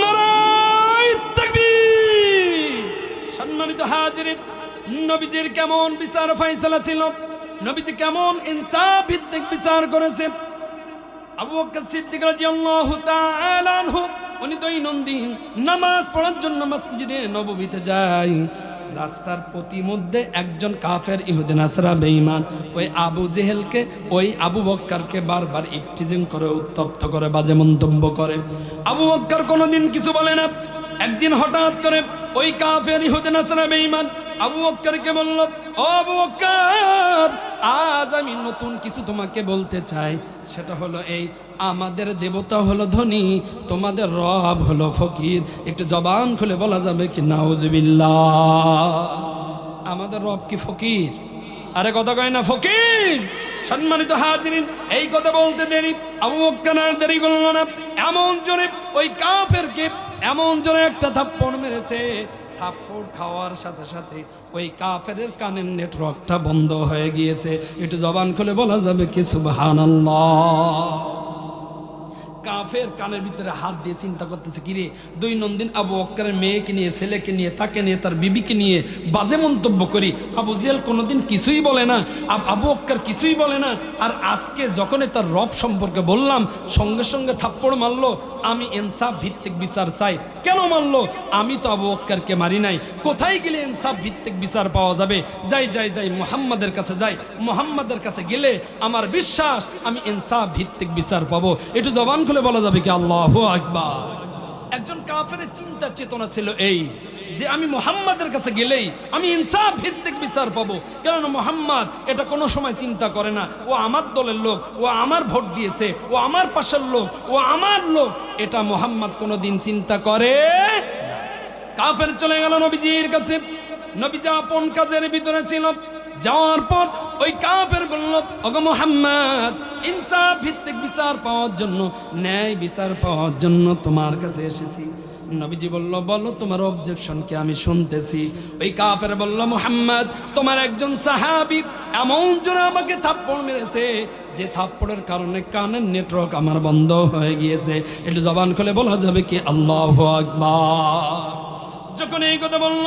নারায়ে তাকবীর। সম্মানিত হাজিরিন, নবীজির কেমন বিচার ফয়সালা ছিল, নবীজি কেমন ইনসাফ ভিত্তিক বিচার করেছে। আবু বকর সিদ্দিক রাদিয়াল্লাহু তাআলা আনহু উনি দৈনন্দিন নামাজ পড়ার জন্য মসজিদে নববীতে যায়। রাস্তার প্রতিমধ্যে একজন কাফের ইহুদি নাসরা বেঈমান ওই আবু জেহেলকে, ওই আবু বক্করকে বারবার ইফতিজিং করে, উত্তপ্ত করে, বাজে মন্তব্য করে। আবু বক্কর কোনোদিন কিছু বলে না। একদিন হঠাৎ করে ওই কাফের ইহুদি নাসরা বেঈমান আবু বক্করকে বলল, ও আবু বক্কর, আজ আমি নতুন কিছু তোমাকে বলতে চাই। সেটা হলো এই, আমাদের দেবতা হলো ধনী, তোমাদের রব হলো ফকির। একটু জবান খুলে বলা যাবে কি নাউজুবিল্লাহ? আমাদের রব কি ফকির? আরে কথা কয় না ফকির? সম্মানিত হাজিরিন, এই কথা বলতে দেরি আবু বকর আর দেরি করল না। এমন জোরে ওই কাফেরকে এমন জোরে একটা থাপ্পড় মেরেছে, থাপ্পড় খাওয়ার সাথে সাথে ওই কাফের কানের নেটওয়ার্কটা বন্ধ হয়ে গিয়েছে। একটু জবান খুলে বলা যাবে কি সুবহানাল্লাহ? কাফের কানের ভিতরে হাত দিয়ে চিন্তা করতেছে, কিরে দৈনন্দিন আবু বকরের মেয়েকে নিয়ে, ছেলেকে নিয়ে, তাকে নিয়ে, তার বিবিকে নিয়ে বাজে মন্তব্য করি, আবু জেহেল কোনোদিন কিছুই বলে না, আবু বকর কিছুই বলে না, আর আজকে যখনই তার রব সম্পর্কে বললাম সঙ্গে সঙ্গে থাপ্পড় মারলো। আমি ইনসাফ ভিত্তিক বিচার চাই। কেন মারলো? আমি তো আবু বকরকে মারি নাই। কোথায় গেলে ইনসাফ ভিত্তিক বিচার পাওয়া যাবে? যাই যাই যাই মুহাম্মাদের কাছে যাই। মুহাম্মাদের কাছে গেলে আমার বিশ্বাস আমি ইনসাফ ভিত্তিক বিচার পাবো। একটু জবান খুলে বলা যাবে কি আল্লাহু আকবার? একজন কাফেরের চিন্তা চেতনা ছিল এই যে আমি মুহাম্মাদের কাছে গেলেই আমি ইনসাফ ভিত্তিক বিচার পাবো। কেননা মুহাম্মদ এটা কোনো সময় চিন্তা করে না ও আমার দলের লোক, ও আমার ভোট দিয়েছে, ও আমার পাশের লোক, ও আমার লোক, এটা মুহাম্মদ কোনোদিন চিন্তা করে না। কাফের চলে গেল নবীজির কাছে। নবীজি আপন কাজের ভিতরে ছিল। যাওয়ার পর ওই কাফের বলল, ওগো মুহাম্মদ, ইনসাফ ভিত্তিক বিচার পাওয়ার জন্য, ন্যায় বিচার পাওয়ার জন্য তোমার কাছে এসেছি। নবীজি বলল, বলো তোমার অবজেকশন কি, আমি শুনতেছি। ওই কাফের বলল, মুহাম্মদ, তোমার একজন সাহাবী এমন জোরে আমাকে থাপ্পড় মেরেছে যে থাপ্পড়ের কারণে কানের নেটওয়ার্ক আমার বন্ধ হয়ে গিয়েছে। একটু জবান খুলে বলা যাবে কি আল্লাহু আকবার? যখন এই কথা বলল,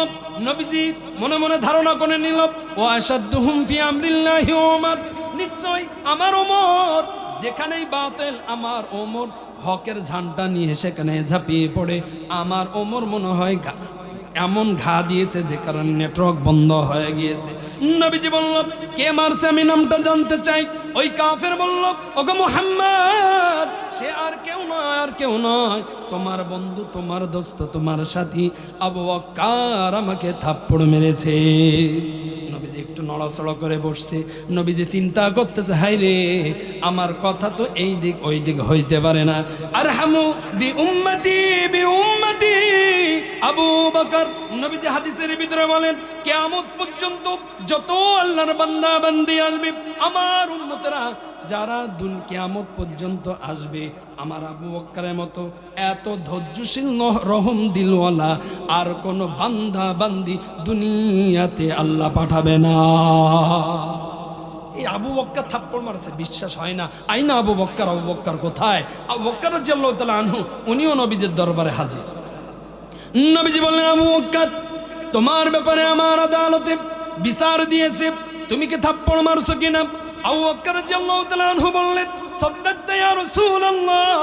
নবীজি মনে মনে ধারণা করে নিল, ও আশাদুহুম ফি আমরিল্লাহি ওমর, নিশ্চয় আমার ওমর যেখানেই বাতিল, আমার ওমর হকের ঝান্ডা নিয়ে সেখানে ঝাঁপিয়ে পড়ে। আমার ওমর মনে হয় এমন ঘা দিয়েছে যে কারণে নেটওয়ার্ক বন্ধ হয়ে গিয়েছে। নবীজি বলল, কে মারছে আমি নামটা জানতে চাই। ওই কাফের বলল, ওগো মুহাম্মদ, সে আর কেউ নয়, আর কেউ নয়, তোমার বন্ধু, তোমার দোস্ত, তোমার সাথী আবু বকর আমাকে থাপ্পড় মেরেছে। নবীজি একটু নড়াচড়া করে বসছে। নবীজি চিন্তা করতেছে, হাই রে, আমার কথা তো এই দিক ওই দিক হইতে পারে না। আরহামু বি উম্মতি বি উম্মতি আবু বকর। নবীজি হাদিসের ভিতরে বলেন, কিয়ামত পর্যন্ত যত আল্লাহর বান্দা বান্দি আসবে, আমার উম্মতেরা যারা কিয়ামত পর্যন্ত আসবে আমার আবু বকরের মতো এত ধৈর্যশীল রহম দিলওয়ালা আর কোনো বান্দা বান্দি দুনিয়াতে আল্লাহ পাঠাবে না। এই আবু বক্কর থাপ্পড় মারছে, বিশ্বাস হয় না। আইনা আবু বক্কর কোথায়? আবু বক্কর রাদিয়াল্লাহু তাআলা আনহু উনিও নবীজির দরবারে হাজির। নবীজি বললেন, আবু বক্কর, তোমার ব্যাপারে আমার আদালতে বিচার দিয়েছে, তুমি কি থাপ্পড় মারছো কিনা? আবু বকর রাদিয়াল্লাহু তাআলা আনহু বললেন, সাদ্দাকতা ইয়া রাসূলুল্লাহ,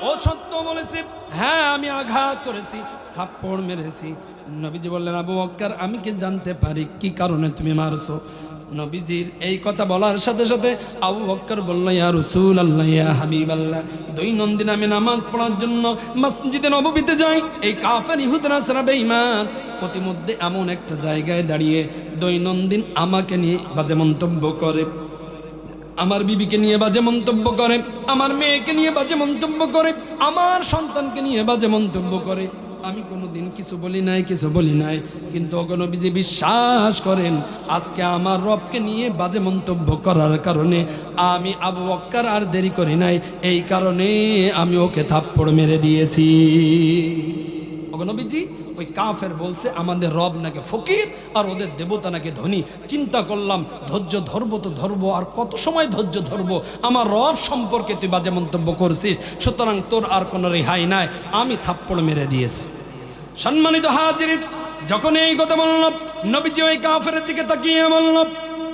ও সত্য বলেছে, হ্যাঁ আমি আঘাত করেছি, থাপ্পড় মেরেছি। নবীজি বললেন, আবু বকর, আমি কি জানতে পারি কি কারণে তুমি মারছো? নবীজির এই কথা বলার সাথে সাথে আবু বকর বলল, ইয়া রাসূলুল্লাহ, ইয়া হাবিবাল্লাহ, দৈনন্দিন আমি নামাজ পড়ার জন্য মসজিদে নববীতে যাই। এই কাফের ইহুদিরা ছাড়া বেঈমান প্রতিমধ্যে এমন একটা জায়গায় দাঁড়িয়ে দৈনন্দিন আমাকে নিয়ে বাজে মন্তব্য করে, আমার বিবিকে নিয়ে বাজে মন্তব্য করে, আমার মেয়েকে নিয়ে বাজে মন্তব্য করে, আমার সন্তানকে নিয়ে বাজে মন্তব্য করে। আমি কোনোদিন কিছু বলি নাই, কিন্তু নবীজি বিশ্বাস করেন, আজকে আমার রবকে নিয়ে বাজে মন্তব্য করার কারণে আমি আবু বকর আর দেরি করি নাই, এই কারণে আমি ওকে থাপ্পড় মেরে দিয়েছি। নবীজি ওই কাফের বলছে আমাদের রব নাকি ফকির আর ওদের দেবতা নাকি ধনী। চিন্তা করলাম, ধৈর্য ধরবো তো ধরবো, আর কত সময় ধৈর্য ধরবো? আমার রব সম্পর্কে তুই বাজে মন্তব্য করছিস, সুতরাং তোর আর কোনো রেহাই নাই। আমি থাপ্পড় মেরে দিয়েছি। সম্মানিত হাজির, যখন এই কথা বলল, নবীজি ওই কাফের দিকে তাকিয়ে বলল,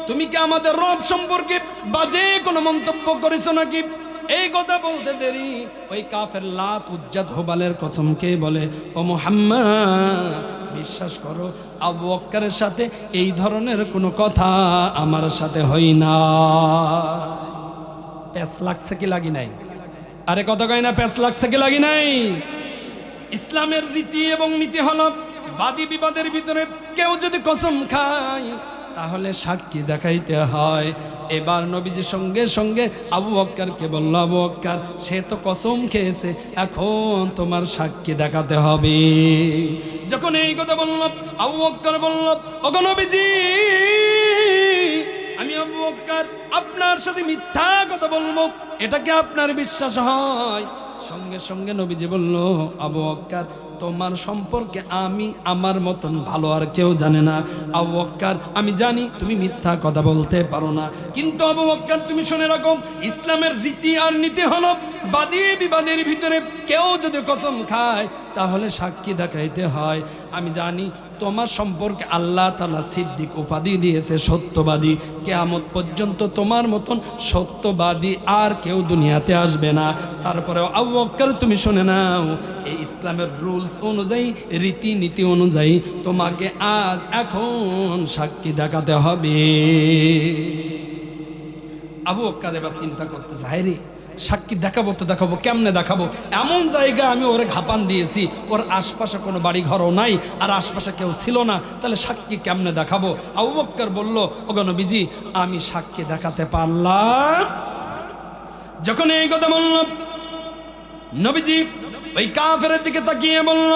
তুমি কি আমাদের রব সম্পর্কে বাজে কোনো মন্তব্য করেছো নাকি? এই কথা বলতে দেরি ওই কাফের লাত উজ্জাত হোবালের কসম কে বলে, ও মুহাম্মদ, বিশ্বাস করো আবু বকরের সাথে এই ধরনের কোনো কথা আমার সাথে হয় না। প্যাস লাগছে কি লাগি নাই? আরে কথা কয় না, প্যাস লাগছে কি লাগি নাই? ইসলামের রীতি এবং নীতি হলো, বাদী বিবাদের ভিতরে কেউ যদি কসম খায় তাহলে সাক্ষী দেখাইতে হয়। এবার নবীজি সঙ্গে সঙ্গে আবু বকরকে বলল, আবু বকর, সে তো কসম খেয়েছে, এখন তোমার সাক্ষী দেখাতে হবে। যখন এই কথা বলল, আবু বকর বলল, ওগো নবীজি, আমি আবু বকর আপনার সাথে মিথ্যা কথা বলবো, এটা কি আপনার বিশ্বাস হয়? সঙ্গে সঙ্গে নবীজি বলল, আবু বকর, তোমার সম্পর্কে আমি আমার মতন ভালো আর কেউ জানে না। আবু বকর, আমি জানি তুমি মিথ্যা কথা বলতে পারো না, কিন্তু আবু বকর তুমি শুনে রাখো, ইসলামের রীতি আর নীতি হলো, বাদী বিবাদের ভিতরে কেউ যদি কসম খায় তাহলে সাক্ষী দেখাইতে হয়। আমি জানি তোমার সম্পর্কে আল্লাহ তাআলা সিদ্দিক উপাধি দিয়েছে, সত্যবাদী। কিয়ামত পর্যন্ত তোমার মতন সত্যবাদী আর কেউ দুনিয়াতে আসবে না। তারপরে আবু বকর তুমি শুনে নাও, এই ইসলামের রুলস অনুযায়ী, রীতি নীতি অনুযায়ী তোমাকে আজ এখন সাক্ষী দেখাতে হবে। আবু বকর এবার চিন্তা করতেছে, হায় রে, সাক্ষী দেখাবো তো দেখাবো, কেমনে দেখাবো? এমন জায়গায় আমি ওরে ঘাপান দিয়েছি, ওর আশপাশে কোনো বাড়ি ঘরও নাই, আর আশপাশে কেউ ছিল না, তাহলে সাক্ষী কেমনে দেখাবো? আবু বকর বলল, ওগো নবীজি, আমি সাক্ষী দেখাতে পারলাম। যখন এই কথা বলল, নবীজি ওই কাফের দিকে তাকিয়ে বলল,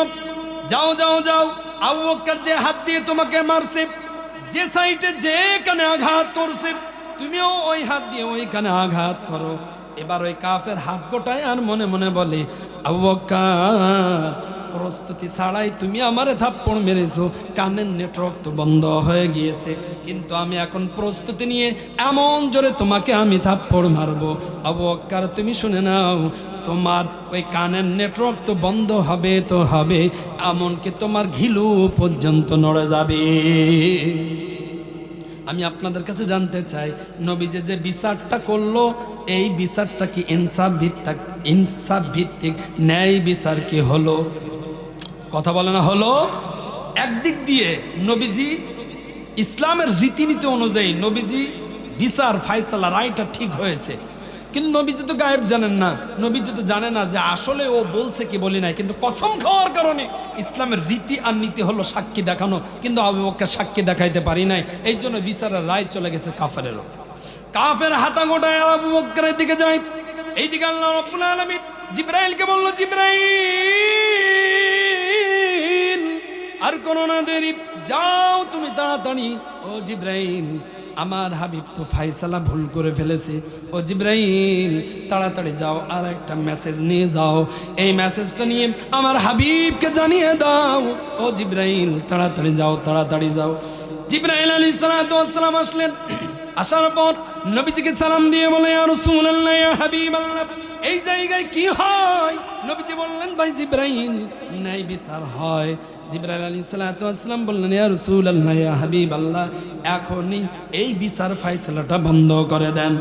যাও যাও যাও, আবু বকর যে হাত দিয়ে তোমাকে মারছে, যে সাইডে যেখানে আঘাত করছে, তুমিও ওই হাত দিয়ে ওইখানে আঘাত করো। এবার ওই কাফের হাত গোটায় আর মনে মনে বলে, আবু বকর, প্রস্তুতি ছাড়াই তুমি আমারে থাপ্পড় মেরেছো, কানের নেটওয়ার্ক তো বন্ধ হয়ে গিয়েছে, কিন্তু আমি এখন প্রস্তুতি নিয়ে এমন জোরে তোমাকে আমি থাপ্পড় মারবো। আবু বকর তুমি শুনে নাও, তোমার ওই কানের নেটওয়ার্ক তো বন্ধ হবে তো হবে, এমনকি তোমার ঘিলু পর্যন্ত নড়ে যাবে। আমি আপনাদের কাছে জানতে চাই, নবীজি যে বিচারটা করলো, এই বিচারটা কি ইনসাফ ভিত্তিক ন্যায় বিচার কি হলো? কথা বলে না হলো? একদিক দিয়ে নবীজি ইসলামের রীতিনীতি অনুযায়ী নবীজি বিচার ফায়সালা রায়টা ঠিক হয়েছে, কিন্তু নবীজি তো গায়েব জানেন না, নবীজি তো জানে না যে আসলে ও বলছে কি বলি নাই, কিন্তু কসম খাওয়ার কারণে ইসলামের রীতি আর নীতি হলো সাক্ষী দেখানো, কিন্তু আবু বকর সাক্ষী দেখাইতে পারি নাই, এই জন্য বিচারের রায় চলে গেছে কাফেরের উপর। কাফের হাতা গোটায় আবু বকরের দিকে যায়। এইদিকে আল্লাহ রাব্বুল আলামিন জিবরাইলকে বলল, জিবরাইল, আর কোনো না দেরি, যাও তুমি তাড়াতাড়ি, ও জিবরাইল, আমার হাবিব তো ফাইসালা ভুল করে ফেলেছে। ও জিব্রাইল তাড়াতাড়ি যাও, আর একটা মেসেজ নিয়ে যাও, এই মেসেজটা নিয়ে আমার হাবিবকে জানিয়ে দাও। ও জিব্রাইল তাড়াতাড়ি যাও, তাড়াতাড়ি যাও। জিব্রাইল আলাইহিস সালাতু ওয়াস সালাম আসলেন। আসার পর নবীজিকে সালাম দিয়ে বলে, ইয়া রাসূলুল্লাহ, ইয়া হাবিবাল্লাহ, এই জায়গায় কি হয়? নবীজি বললেন, ভাই জিব্রাইল, ন্যায় বিচার হয়। জিব্রাইল আলাইহিস সালাতু ওয়াস সালাম বললেন, ইয়া রাসূলুল্লাহ, ইয়া হাবিবাল্লাহ, এখনই এই বিচার ফয়সালাটা বন্ধ করে দেন।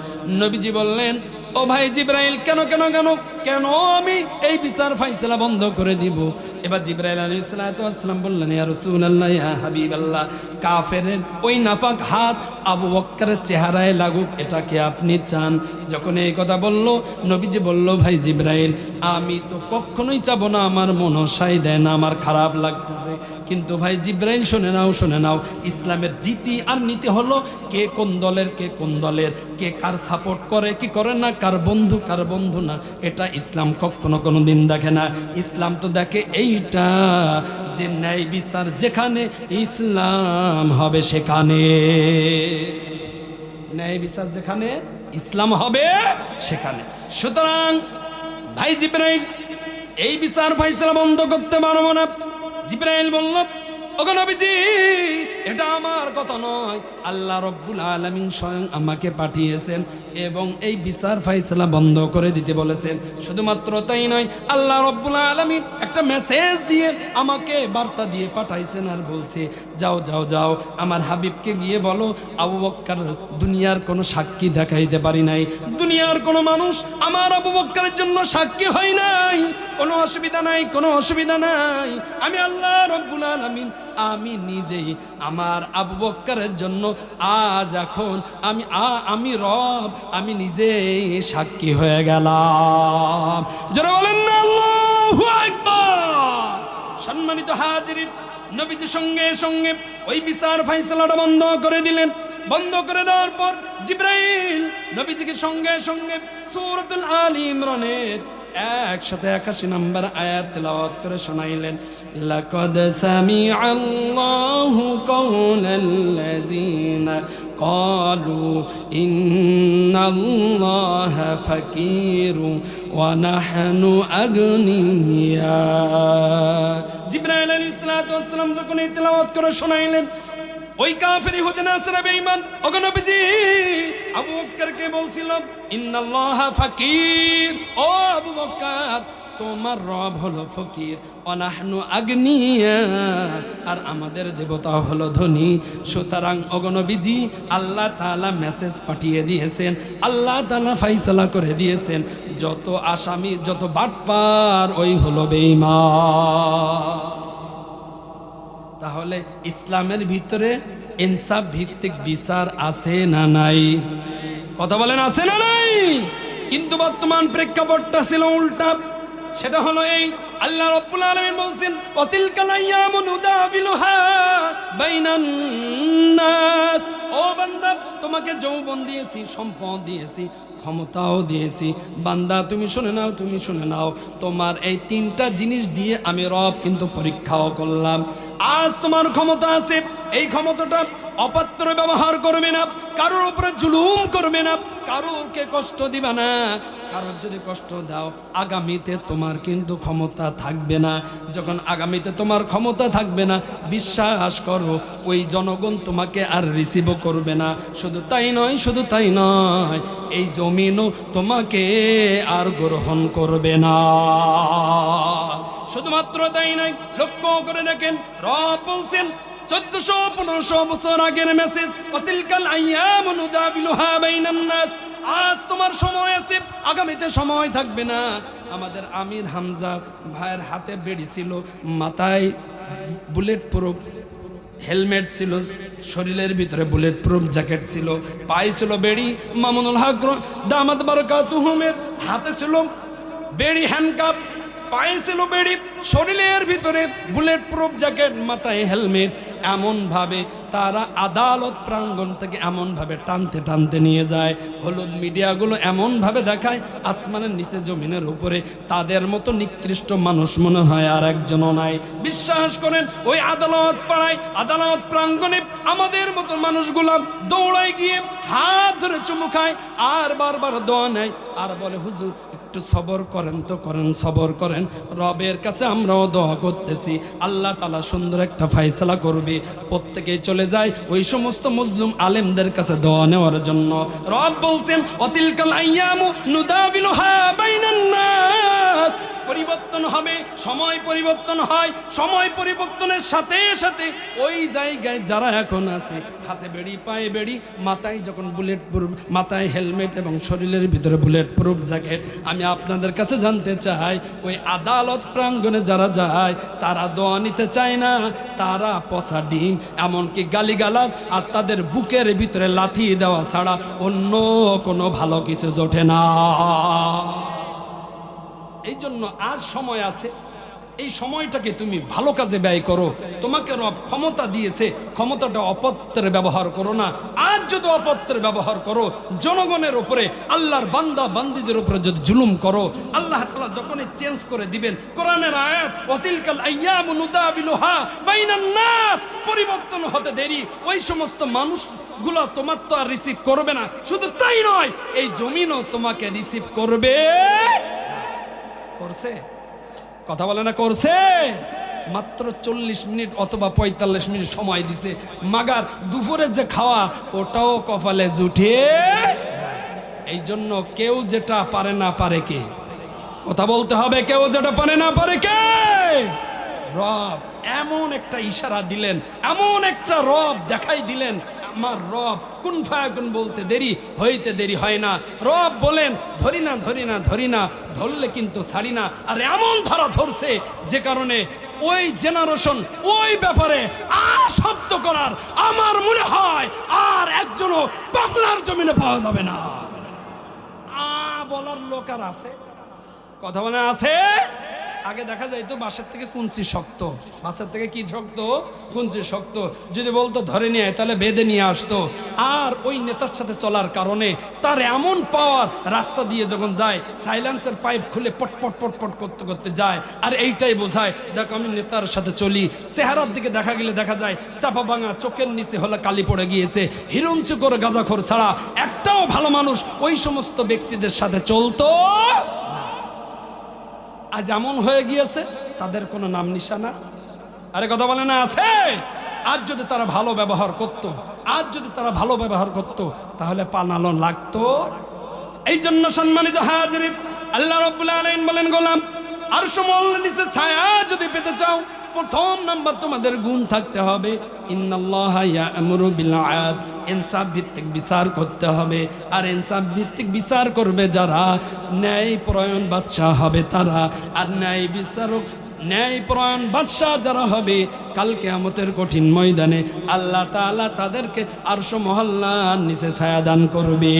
নবীজি বললেন, ও ভাই জিব্রাইল, কেন কেন কেন কেন আমি এই বিচার ফয়সালা বন্ধ করে দিব? এবার জিব্রাইল আলাইহিস সালাতু ওয়াস সালাম বললেন, ইয়া রাসূলুল্লাহ, ইয়া হাবিবাল্লাহ, কাফেরের ওই নাপাক হাত আবু বকরের চেহারায় লাগুক, এটা কি আপনি চান? যখন এই কথা বলল, নবীজি বলল, ভাই জিব্রাইল, আমি তো কখনোই চাবো না, আমার মনসাই দেয় না, আমার খারাপ লাগতেছে। কিন্তু ভাই জিব্রাইল, শুনে নাও, শুনে নাও, ইসলামের রীতি আর নীতি হলো কে কোন দলের, কে কোন দলের, কে কার সাপোর্ট করে কি করে না, কার বন্ধু না, এটা ইসলাম কখনো কোনো দিন দেখে না। ইসলাম তো দেখে এইটা যে ন্যায় বিচার যেখানে, ইসলাম হবে সেখানে। ন্যায় বিচার যেখানে, ইসলাম হবে সেখানে। সুতরাং ভাই জিব্রাইল, এই বিচার ফয়সালা বন্ধ করতে পারবো না। জিব্রাইল বলল, ওগো নবীজি, এটা আমার কথা নয়, আল্লাহ রব্বুল আলামিন স্বয়ং আমাকে পাঠিয়েছেন এবং এই বিচার ফয়সালা বন্ধ করে দিতে বলেছেন। শুধুমাত্র তাই নয়, আল্লাহ রব্বুল আলামিন একটা মেসেজ দিয়ে আমাকে বার্তা দিয়ে পাঠাইছেন আর বলছে, যাও যাও যাও, আমার হাবিবকে গিয়ে বলো, আবু বকর দুনিয়ার কোনো সাক্ষী দেখাইতে পারি নাই, দুনিয়ার কোনো মানুষ আমার আবু বকরের জন্য সাক্ষী হয় নাই, কোনো অসুবিধা নাই, কোনো অসুবিধা নাই, আমি আল্লাহ রব্বুল আলামিন আমি নিজেই আমার আবু বকরের জন্য আজ এখন আমি রব, আমি নিজেই সাক্ষী হয়ে গেলাম। যারা বলেন না আল্লাহু আকবার। সম্মানিত হাজিরিন, নবীজি সঙ্গে সঙ্গে ওই বিচার ফয়সালাটা বন্ধ করে দিলেন। বন্ধ করে দেওয়ার পর জিব্রাইল নবীজিকে সঙ্গে সঙ্গে সূরাতুল আলী ইমরানের 181 নম্বর আয়াত তেলাওয়াত করে শোনাইলেন। লাকাদ সামিআল্লাহু কাওলাল্লাযিনা ক্বালু ইন্নাল্লাহা ফাকীরু ওয়া নাহনু আগনিয়া। জিবরাইল আলাইহিস সালাতু ওয়াস সালাম যখন এই তেলাওয়াত করে শোনাইলেন, ওই কাফের ইহুদি নাসারা বেঈমান ওগো নবীজি আবু বকরকে বলছিল, ইন্নাল্লাহা ফাকির, ও আবু বকর তোমার রব হলো ফকির, অনাহনু আগনিয়া, আর আমাদের দেবতা হলো ধনী। সুতরাং ওগো নবীজি আল্লাহ তাআলা মেসেজ পাঠিয়ে দিয়েছেন, আল্লাহ তাআলা ফয়সালা করে দিয়েছেন, যত আসামি যত বাটপার ওই হলো বেঈমান। তাহলে ইসলামের ভিতরে ইনসাফ ভিত্তিক বিচার আছে না নাই? কথা বলেন, আছে না নাই? কিন্তু বর্তমান প্রেক্ষাপটটা ছিল উল্টা। সেটা হলো এই, আল্লাহ রাব্বুল আলামিন বলছেন, ওয়াতিলকাল আইয়ামু নুদাবিলুহা বাইনান নাস। ও বান্দা, তোমাকে যৌবন দিয়েছি, সম্পদ দিয়েছি, ক্ষমতাও দিয়েছি। বান্দা তুমি শুনে নাও, তুমি শুনে নাও, তোমার এই তিনটা জিনিস দিয়ে আমি রব কিন্তু পরীক্ষাও করলাম। আজ তোমার ক্ষমতা আছে, এই ক্ষমতাটা অপাত্র ব্যবহার করবে না, কারোর উপরে জুলুম করবে না, কারোরকে কষ্ট দিবা না। কারোর যদি কষ্ট দাও, আগামীতে তোমার কিন্তু ক্ষমতা থাকবে না। যখন আগামীতে তোমার ক্ষমতা থাকবে না, বিশ্বাস করো ওই জনগণ তোমাকে আর রিসিভও করবে না। শুধু তাই নয়, শুধু তাই নয়, এই জমিনও তোমাকে আর গ্রহণ করবে না। শুধুমাত্র তাই নয়, লক্ষ্য করে দেখেন, রব বলছেন 1400-1500 বছর আগের মেসেজ, ওয়াতিলকাল আইয়ামু নুদাবিলুহা বাইনান নাস। আজ তোমার সময় আছে, আগামীতে সময় থাকবে না। আমাদের আমির হামজা ভাইয়ের হাতে বেড়ি ছিল, মাথায় বুলেট প্রুফ হেলমেট ছিল, শরীরের ভিতরে বুলেট প্রুফ জ্যাকেট ছিল, পায়ে ছিল বেড়ি। মামুনুল হক দামাত বারাকাতুহুমের হাতে ছিল বেড়ি, হ্যান্ডকাপ, পায়ে ছিল বেড়ি, শরীরের ভিতরে বুলেট প্রুফ জ্যাকেট, মাথায় হেলমেট। এমনভাবে তারা আদালত প্রাঙ্গণ থেকে এমনভাবে টানতে টানতে নিয়ে যায়, হলুদ মিডিয়াগুলো এমনভাবে দেখায় আসমানের নিচে জমিনের উপরে তাদের মতো নিকৃষ্ট মানুষ মনে হয় আর একজনও নাই। বিশ্বাস করেন ওই আদালত পাড়ায় আদালত প্রাঙ্গণে আমাদের মতো মানুষগুলা দৌড়ায় গিয়ে হাত ধরে চুমু খায় আর বারবার দোয়া নেয় আর বলে হুজুর একটু সবর করেন তো, করেন সবর করেন, রবের কাছে আমরাও দোয়া করতেছি, আল্লাহ তাআলা সুন্দর একটা ফায়সালা করবে। প্রত্যেকেই চলে যায় ওই সমস্ত মুসলিম আলেমদের কাছে দোয়া নেওয়ার জন্য। রব বলছেন অতিলকাল আইয়ামু নুদাবিলুহা বাইনান নাস, পরিবর্তন হবে, সময় পরিবর্তন হয়, সময় পরিবর্তনের সাথে সাথে ওই জায়গায় যারা এখন আছে হাতে বেড়ি পায়ে বেড়ি মাথায় যখন বুলেট প্রুফ, মাথায় হেলমেট এবং শরীরের ভিতরে বুলেট প্রুফ জ্যাকেট, আমি আপনাদের কাছে জানতে চাই ওই আদালত প্রাঙ্গণে যারা যায় তারা দোয়া নিতে চায় না, তারা পচা ডিম এমনকি গালিগালাজ আর তাদের বুকের ভিতরে লাথি দেওয়া ছাড়া অন্য কোনো ভালো কিছু জোটে না। এই জন্য আজ সময় আছে, এই সময়টাকে তুমি ভালো কাজে ব্যয় করো। তোমাকে রব ক্ষমতা দিয়েছে, ক্ষমতাটা অপত্রের ব্যবহার করো না। আজ যদি অপত্রের ব্যবহার করো, জনগণের উপরে, আল্লাহর বান্দা বান্দীদের উপরে যদি জুলুম করো, আল্লাহ তাআলা যখনই চেঞ্জ করে দিবেন কোরআনের আয়াত ওয়াতিলকাল আইয়ামু নুদাবিলুহা বাইনান নাস, পরিবর্তন হতে দেরি, ওই সমস্ত মানুষগুলো তোমার তো আর রিসিভ করবে না। শুধু তাই নয়, এই জমিনও তোমাকে রিসিভ করবে। করছে? কথা বলে না করছে? মাত্র 40 মিনিট অথবা 45 মিনিট সময় দিছে, মাগার দুপুরের যে খাওয়া ওটাও কপালে জুটে। এই জন্য কেউ যেটা পারে না পারে কে? কথা বলতে হবে, কেউ যেটা পারে না পারে কে? রব এমন একটা ইশারা দিলেন, এমন একটা রব দেখাই দিলেন। আমার রব কুন ফায়াকুন বলতে দেরি হইতে দেরি হয় না। রব বলেন ধরি না ধরি না ধরি না, ধরলে কিন্তু ছাড়ি না। আর এমন ধরা ধরছে যে কারণে ওই জেনারেশন ওই ব্যাপারে আর শব্দ করার আমার মনে হয় আর একজনও বাংলার জমিনে পাওয়া যাবে না। বলার লোক আর আছে? কথা বলে আছে? আগে দেখা যাইতো বাসের থেকে কুঞ্চি শক্ত, বাসের থেকে কি শক্ত? কুঞ্চি শক্ত। যদি বলতো ধরে নিয়ে আয় তাহলে বেঁধে নিয়ে আসতো। আর ওই নেতার সাথে চলার কারণে তার এমন পাওয়ার, রাস্তা দিয়ে যখন যায় সাইলেন্সের পাইপ খুলে পটপট পটপট করতে করতে যায়। আর এইটাই বোঝায় দেখো আমি নেতার সাথে চলি। চেহারার দিকে দেখা গেলে দেখা যায় চাপা ভাঙা, চোখের নিচে হলে কালি পড়ে গিয়েছে। হিরুঞ্চু করে গাঁজাখোর ছাড়া একটাও ভালো মানুষ ওই সমস্ত ব্যক্তিদের সাথে চলতো। আজ এমন হয়ে গিয়েছে তাদের কোনো নাম নিশানা। আরে কথা বলে না আছে? আজ যদি তারা ভালো ব্যবহার করত, আজ যদি তারা ভালো ব্যবহার করত তাহলে পানালো লাগতো। এই জন্য সম্মানিত হাজিরিন, আল্লাহ রাব্বুল আলামিন বলেন গোলাম আরশ মহল্লার নিচে ছায়া যদি পেতে চাও, প্রথম নাম্বার তোমাদের গুণ থাকতে হবে ইন্নাল্লাহা ইয়া'মুরু বিল আদল, ইনসাফ ভিত্তিক বিচার করতে হবে। আর ইনসাফ ভিত্তিক বিচার করবে যারা, ন্যায় পরায়ণ বাদশা হবে তারা। আর ন্যায় বিচারক, ন্যায় পরায়ণ বাদশা যারা হবে, কাল কিয়ামতের কঠিন ময়দানে আল্লাহ তাআলা তাদেরকে আরশ মহল্লার নিচে ছায়া দান করবে।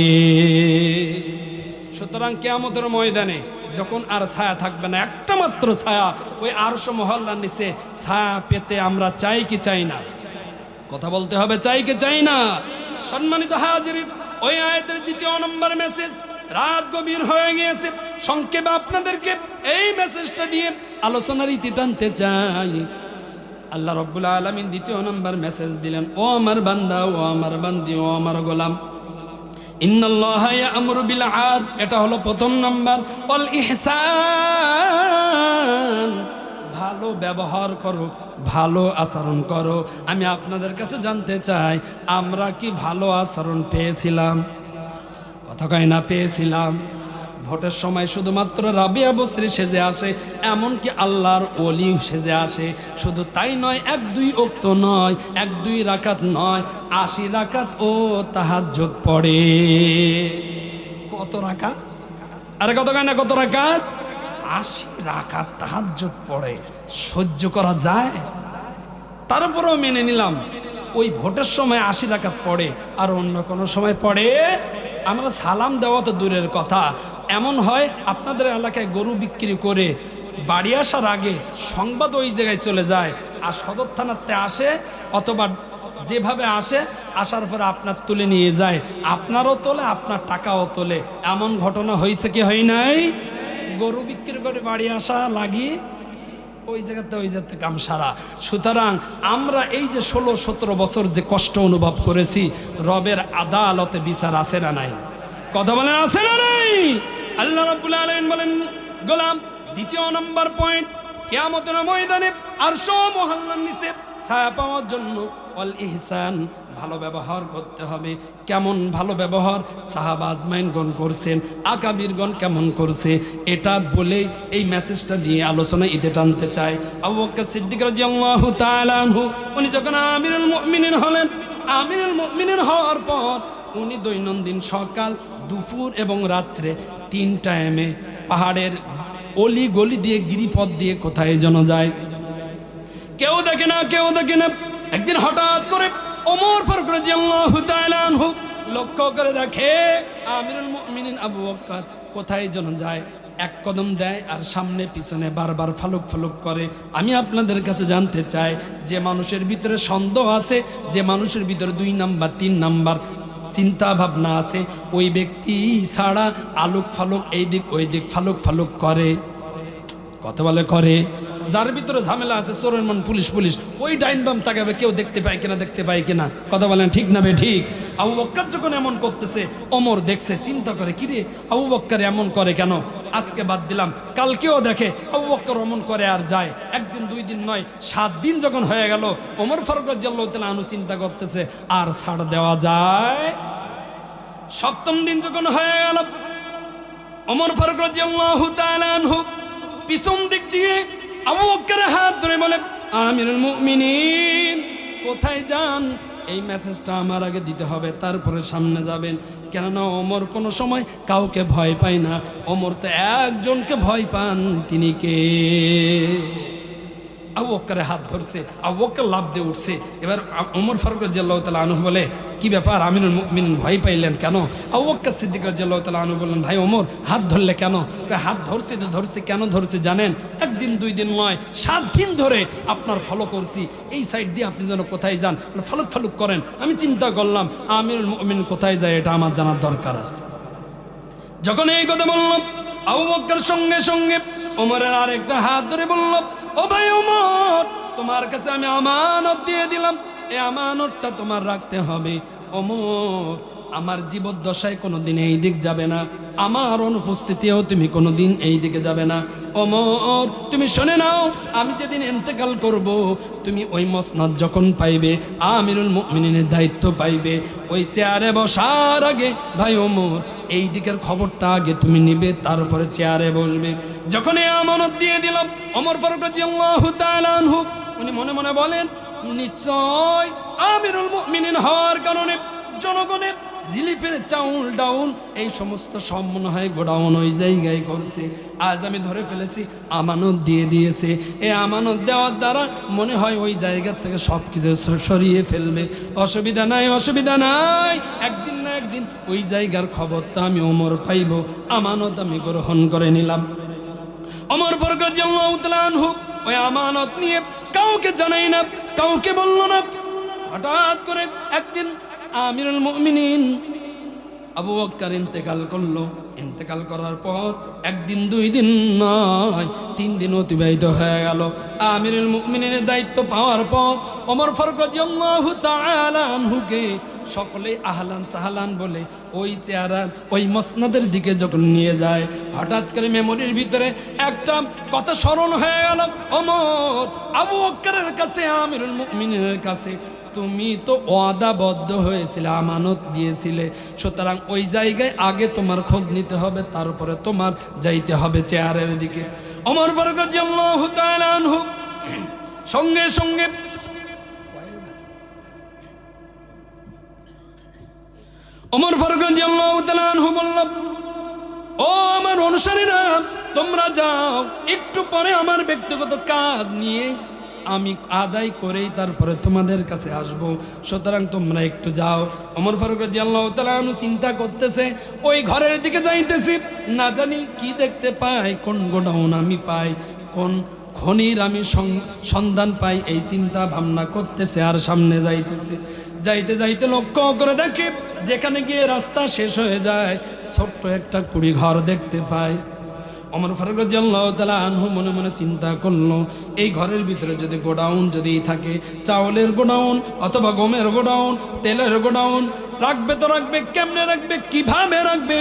সুতরাং কিয়ামতের ময়দানে যখন আর ছায়া থাকবে না, একটা মাত্র ছায়া, ওই আরশ মহল্লার নিচে ছায়া পেতে আমরা চাই কি চাই না? কথা বলতে হবে, চাই কি চাই না? সম্মানিত হাজিরিন, ওই আয়াতের দ্বিতীয় নম্বর মেসেজ। রাত গভীর হয়ে গিয়েছে, সংক্ষেপে আপনাদেরকে এই মেসেজটা দিয়ে আলোচনার ইতি টানতে চাই। আল্লাহ রাব্বুল আলামিন দ্বিতীয় নম্বর মেসেজ দিলেন, ও আমার বান্দা, ও আমার বান্দি, ও আমার গোলাম, ইন্নাল্লাহা ইয়া'মুরু বিল আদল, এটা হলো প্রথম নাম্বার। ওয়াল ইহসান, ভালো ব্যবহার করো, ভালো আচরণ করো। আমি আপনাদের কাছে জানতে চাই আমরা কি ভালো আচরণ পেয়েছিলাম? কথা কয় না পেয়েছিলাম? ভোটের সময় শুধুমাত্র রাবিয়া বসরি সেজে আসে, এমনকি আল্লাহর ওলি সেজে আসে। শুধু তাই নয়, 1-2 ওয়াক্ত নয়, 1-2 রাকাত নয়, 80 রাকাত ও তাহাজ্জুদ পড়ে। কত রাকাত? আরে কত কয় না কত রাকাত? 80 রাকাত তাহাজ্জুদ পড়ে। সহ্য করা যায়? তারপরেও মেনে নিলাম ওই ভোটের সময় 80 রাকাত পড়ে, আর অন্য কোনো সময় পড়ে? আমরা সালাম দেওয়া তো দূরের কথা, এমন হয় আপনাদের এলাকায় গরু বিক্রি করে বাড়ি আসার আগে সংবাদ ওই জায়গায় চলে যায়, আর সদর থানাতে আসে অথবা যেভাবে আসে, আসার পরে আপনার তুলে নিয়ে যায়, আপনারও তোলে আপনার টাকাও তোলে। এমন ঘটনা হয়েছে কি হয় নাই? গরু বিক্রি করে বাড়ি আসা লাগি ওই জায়গাতে কাম সারা। সুতরাং আমরা এই যে 16-17 বছর যে কষ্ট অনুভব করেছি, রবের আদালতে বিচার আছে না নাই? কথা বলেন আছে না নাই? আল্লাহ রাব্বুল আলামিন বলেন গোলাম, দ্বিতীয় নম্বর পয়েন্ট, কিয়ামতের ময়দানে আরশ মহল্লার নিচে ছায়া পাওয়ার জন্য অল ইহসান, ভালো ব্যবহার করতে হবে। কেমন ভালো ব্যবহার? সাহাবা আজমাইনগণ করছেন, আকাবিরগণ কেমন করছে, এটা বলে এই মেসেজটা দিয়ে আলোচনা ঈদে টানতে চাই। আবু বকর সিদ্দিক রাদিয়াল্লাহু তাআলা আনহু, উনি যখন আমিরুল মুমিনিন হলেন, আমিরুল মুমিনিন হওয়ার পর উনি দৈনন্দিন সকাল, দুপুর এবং রাত্রে 3 টাইমে পাহাড়ের অলি গলি দিয়ে, গিরিপথ দিয়ে কোথায় যেন যায়, কেউ দেখে না, কেউ দেখে না। একদিন হঠাৎ করে ওমর ফারুক রাদিয়াল্লাহু তাআলা আনহু লক্ষ্য করে দেখে আমিরুল মুমিনিন আবু বকর কোথায় যেন যায়, এক কদম দেয় আর সামনে পিছনে বারবার ফালুক ফালুক করে। আমি আপনাদের কাছে জানতে চাই, যে মানুষের ভিতরে সন্দেহ আছে, যে মানুষের ভিতরে 2 নাম্বার 3 নাম্বার চিন্তা ভাবনা আছে, ওই ব্যক্তি ছাড়া আলোক ফালুক এই দিক ওই দিক ফালুক ফালুক করে। কথা বলে করে। যার ভিতরে ঝামেলা আছে, চোরের মন পুলিশ পুলিশ, ওই ডাইন বাম তাকাবে কেউ দেখতে পায় কিনা, দেখতে পায় কিনা। কথা বলেন ঠিক না বে ঠিক? আবু বকর যখন এমন করতেছে, ওমর দেখছে, চিন্তা করে, কিরে আবু বকর এমন করে কেন? আজকে বাদ দিলাম, কালকেও দেখে আবু বকর এমন করে আর যায়। একদিন 2 দিন নয়, 7 দিন যখন হয়ে গেল, ওমর ফারুক রাদিয়াল্লাহু তাআলা আনহু চিন্তা করতেছে আর ছাড় দেওয়া যায়? 7ম দিন যখন হয়ে গেল, ওমর ফারুক রাদিয়াল্লাহু তাআলা আনহু পিছন দিক দিয়ে আবু বকরের হাত ধরে বলে, আমিরুল মুমিনিন কোথায় যান? এই মেসেজটা আমার আগে দিতে হবে, তারপরে সামনে যাবেন। কেননা ওমর কোনো সময় কাউকে ভয় পায় না, ওমর তো একজনকে ভয় পান, তিনি কে? আবু বকরের হাত ধরছে, আবু বকর লাফ দিয়ে উঠছে। এবার ওমর ফারুক রাদিয়াল্লাহু তাআলা আনহু বলে, কি ব্যাপার আমিরুল মুমিনিন ভয় পাইলেন কেন? আবু বকর সিদ্দিক রাদিয়াল্লাহু তাআলা আনহু বললেন, ভাই ওমর হাত ধরলে কেন? হাত ধরছি তো ধরছি, কেন ধরছি জানেন? 1 দিন 2 দিন নয়, 7 দিন ধরে আপনার ফলো করছি, এই সাইড দিয়ে আপনি যেন কোথায় যান ফালুক ফালুক করেন। আমি চিন্তা করলাম আমিরুল মুমিনিন কোথায় যায় এটা আমার জানার দরকার আছে। যখন এই কথা বললাম, আবু বকর সঙ্গে সঙ্গে ওমরের আরেকটা হাত ধরে বলল, ও ভাই ওমর, তোমার কাছে আমি আমানত দিয়ে দিলাম, এই আমানতটা তোমার রাখতে হবে। ওমর, আমার জীবদ্দশায় কোনোদিন এই দিক যাবে না, আমার অনুপস্থিতিও তুমি কোনোদিন এই দিকে যাবে না। ওমর, তুমি শুনে নাও, আমি যেদিন ইন্তেকাল করব, তুমি ওই মসনদ যখন পাইবে, আমিরুল মুমিনিনের দায়িত্ব পাইবে, ওই চেয়ারে বসার আগে ভাই ওমর এই দিকের খবরটা আগে তুমি নিবে, তারপরে চেয়ারে বসবে। যখন এই আমানত দিয়ে দিলাম, ওমর ফারুক রাদিয়াল্লাহু তাআলা আনহু উনি মনে মনে বলেন, নিশ্চয় আমিরুল মুমিনিন হওয়ার কারণে জনগণের রিলিফের চাউল ডাউল এই সমস্ত সব মনে হয় গোডাউন ওই জায়গায় করছে। আজ আমি ধরে ফেলেছি, আমানত দিয়ে দিয়েছে। এই আমানত দেওয়ার দ্বারা মনে হয় ওই জায়গা থেকে সব কিছু সরিয়ে ফেলবে। অসুবিধা নাই, অসুবিধা নাই, একদিন না একদিন ওই জায়গার খবরটা আমি ওমর পাইব। আমানত আমি গ্রহণ করে নিলাম। ওমর ফারুক রাদিয়াল্লাহু তাআলা আনহু ওই আমানত নিয়ে কাউকে জানাই না, কাউকে বলল না। হঠাৎ করে একদিন আমিরুল মুমিনিন আবু বকর ইন্তেকাল করলো। ইন্তেকাল করার পর 1 দিন 2 দিন নয়, 3 দিন অতিবাহিত হয়ে গেল। আমিরুল মুমিনিনের দায়িত্ব পাওয়ার পর ওমর ফারুক রাদিয়াল্লাহু তাআলা আনহুকে সকলে আহলান সাহলান বলে ওই চেয়ারার ওই মসনদের দিকে যখন নিয়ে যায়, হঠাৎ করে মেমোরির ভিতরে একটা কথা স্মরণ হয়ে গেল। ওমর, আবু বকরের কাছে, আমিরুল মুমিনিনের কাছে তুমি তো ওয়াদাবদ্ধ হয়েছিলে, আমানত দিয়েছিলে, সুতরাং ওই জায়গায় আগে তোমার খোঁজ নিতে হবে, তারপরে তোমার যাইতে হবে চেয়ারের দিকে। ওমর ফারুক রাদিয়াল্লাহু তাআলা আনহু সঙ্গে সঙ্গে ওমর ফারুক রাদিয়াল্লাহু তাআলা আনহু বলল, ও আমার অনুসারীরা, তোমরা যাও, একটু পরে আমার ব্যক্তিগত কাজ নিয়ে আমি আদায় করেই তারপরে তোমাদের কাছে আসব, সুতরাং তোমরা একটু যাও। ওমর ফারুক রাদিয়াল্লাহু তাআলা আনহু চিন্তা করতেছে, ওই ঘরের দিকে যাইতেছি, না জানি কি দেখতে পাই, কোন গোডাউন আমি পাই, কোন খনির আমি সন্ধান পাই, এই চিন্তা ভাবনা করতেছে আর সামনে যাইতেছে। যাইতে যাইতে লক্ষ্য করে দেখে যেখানে গিয়ে রাস্তা শেষ হয়ে যায় ছোট্ট একটা কুড়ি ঘর দেখতে পায়। ওমর ফারুক রাদিয়াল্লাহু তাআলা আনহু মনে মনে চিন্তা করলো, এই ঘরের ভিতরে যদি গোডাউন যদি থাকে, চাউলের গোডাউন অথবা গমের গোডাউন, তেলের গোডাউন, রাখবে তো রাখবে, কেমনে রাখবে, কিভাবে রাখবে?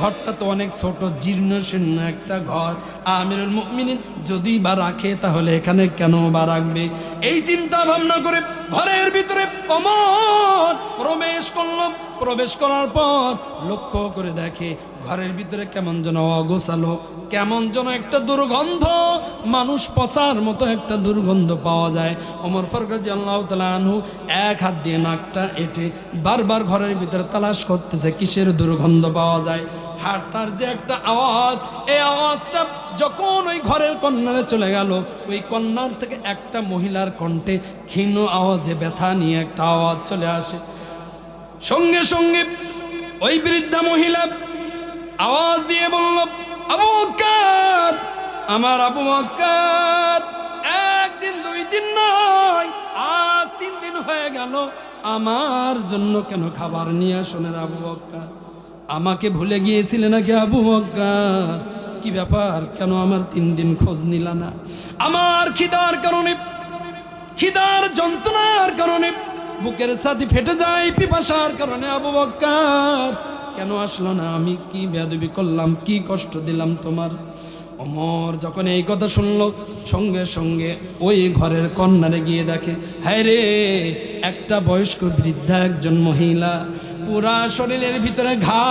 ঘরটা তো অনেক ছোট, জীর্ণ শীর্ণ একটা ঘর। আমিরুল মুমিনিন যদি বা রাখে তাহলে এখানে কেন বা রাখবে? এই চিন্তা ভাবনা করে ঘরের ভিতরে ওমর প্রবেশ করলো। প্রবেশ করার পর লক্ষ্য করে দেখে ঘরের ভিতরে কেমন যেন অগোছালো, কেমন যেন একটা দুর্গন্ধ, মানুষ পচার মতো একটা দুর্গন্ধ পাওয়া যায়। ওমর ফারুক রাদিয়াল্লাহু তাআলা আনহু এক হাত দিয়ে নাকটা এঁটে বারবার ঘরের ভিতরে তালাশ করতেছে কিসের দুর্গন্ধ পাওয়া যায়। হাঁটার যে একটা আওয়াজ, এই আওয়াজটা যখন ওই ঘরের কর্নারে চলে গেল, ওই কর্নার থেকে একটা মহিলার কণ্ঠে ক্ষীণ আওয়াজে ব্যথা নিয়ে একটা আওয়াজ চলে আসে। সঙ্গে সঙ্গে ওই বৃদ্ধা মহিলা আওয়াজ দিয়ে বলল, আবু বকর, আমার আবু বকর, একদিন দুই দিন নয়, আজ 3 দিন হয়ে গেল, আমার জন্য কেন খাবার নিয়ে আসলেন আবু বকর? আমাকে ভুলে গিয়েছিলে নাকি আবু বকর? কি ব্যাপার, কেন আমার 3 দিন খোঁজ নিলা না? আমার খিদার কারণে, খিদার যন্ত্রণার কারণে বুকের ছাতি ফেটে যায়, পিপাসার কারণে আবু বকর কেন আসলো না? আমি কি বেয়াদবি করলাম, কি কষ্ট দিলাম তোমার? ওমর যখন এই কথা শুনলো, সঙ্গে সঙ্গে ওই ঘরের কর্নারে গিয়ে দেখে, হ্যাঁ রে, একটা বয়স্ক বৃদ্ধা একজন মহিলা, পুরা শরীরের ভিতরে ঘা,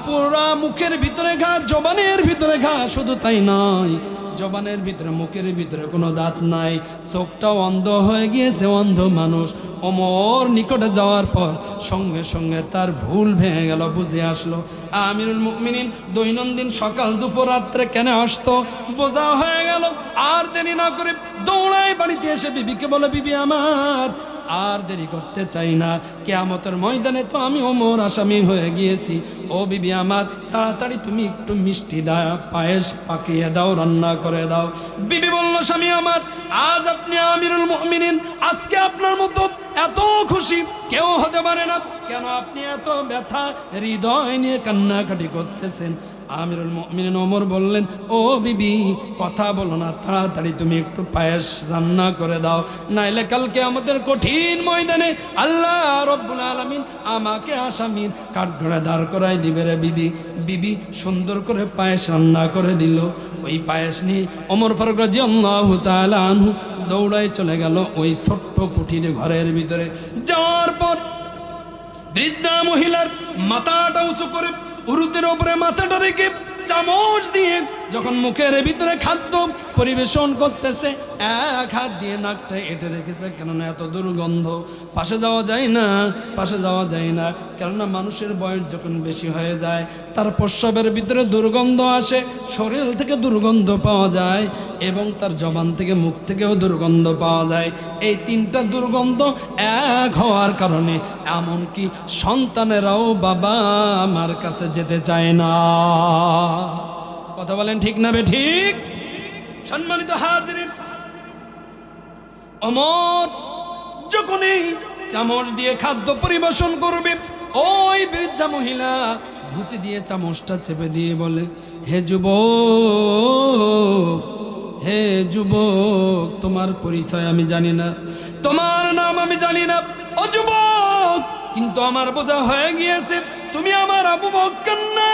পুরা মুখের ভিতরে ঘা, জবানের ভিতরে ঘা, শুধু তাই নয়, জবানের ভিতরে, মুখের ভিতরে কোনো দাঁত নাই, চোখটাও অন্ধ হয়ে গিয়েছে, অন্ধ মানুষ। ওমর নিকটে যাওয়ার পর সঙ্গে সঙ্গে তার ভুল ভেঙে গেল, বুঝে আসলো আমিরুল মুমিনিন দৈনন্দিন সকাল দুপুর রাত্রে কেন আসতো, বোঝা হয়ে গেল। আর দেরি না করে দৌড়ায় বাড়িতে এসে বিবিকে বলে, বিবি আমার আর দেরি করতে চাই না, কিয়ামতের ময়দানে তো আমি ওমর আসামি হয়ে গিয়েছি। ও বিবি আমার, তাড়াতাড়ি তুমি একটু মিষ্টি দাও, পায়েস পাকিয়ে দাও, রান্না করে দাও। বিবি বলল, স্বামী আমার, আজ আপনি আমিরুল মুমিনিন, আজকে আপনার মতো এত খুশি কেউ হতে পারে না। কেন আপনি এত ব্যথা হৃদয় নিয়ে কান্নাকাটি করতেছেন? আমিরুল মুমিনিন ওমর বললেন, ও বিবি, কথা বলো না, তাড়াতাড়ি তুমি একটু পায়েস রান্না করে দাও, নাইলে কালকে আমাদের কঠিন ময়দানে আল্লাহ রব্বুল আলামিন আমাকে আসামির কাঠগড়ায় দাঁড় করাই দিবে রে বিবি। বিবি সুন্দর করে পায়েস রান্না করে দিল। ওই পায়েস নিয়ে ওমর ফারুক রাদিয়াল্লাহু তাআলা আনহু দৌড়ায় চলে গেল ওই ছোট্ট কুঠির ঘরের ভিতরে। যাওয়ার পর বৃদ্ধা মহিলার মাথাটা উঁচু করে উরুতের ওপরে মাথাটা রেখে চামচ দিয়ে যখন মুখের ভিতরে খাদ্য পরিবেশন করতেছে, এক হাত দিয়ে নাকটা এঁটে রেখেছে, কেননা এত দুর্গন্ধ, পাশে যাওয়া যায় না, পাশে যাওয়া যায় না। কেননা মানুষের বয়স যখন বেশি হয়ে যায় তার প্রস্রাবের ভিতরে দুর্গন্ধ আসে, শরীর থেকে দুর্গন্ধ পাওয়া যায় এবং তার জবান থেকে, মুখ থেকেও দুর্গন্ধ পাওয়া যায়। এই 3টা দুর্গন্ধ এক হওয়ার কারণে এমনকি সন্তানেরাও বাবা আমার কাছে যেতে চায় না। কথা বলেন ঠিক না বে ঠিক? সম্মানিত হাজিরিন, ওমর যখন এই চামচ দিয়ে খাদ্য পরিবেশন করবে, ওই বৃদ্ধা মহিলা ভূতি দিয়ে চামচটা চেপে দিয়ে বলে, হে যুবক, হে যুবক, তোমার পরিচয় আমি জানি না, তোমার নাম আমি জানি না, ও যুবক, কিন্তু আমার বোঝা হয়ে গিয়েছে তুমি আমার আবু বকর না,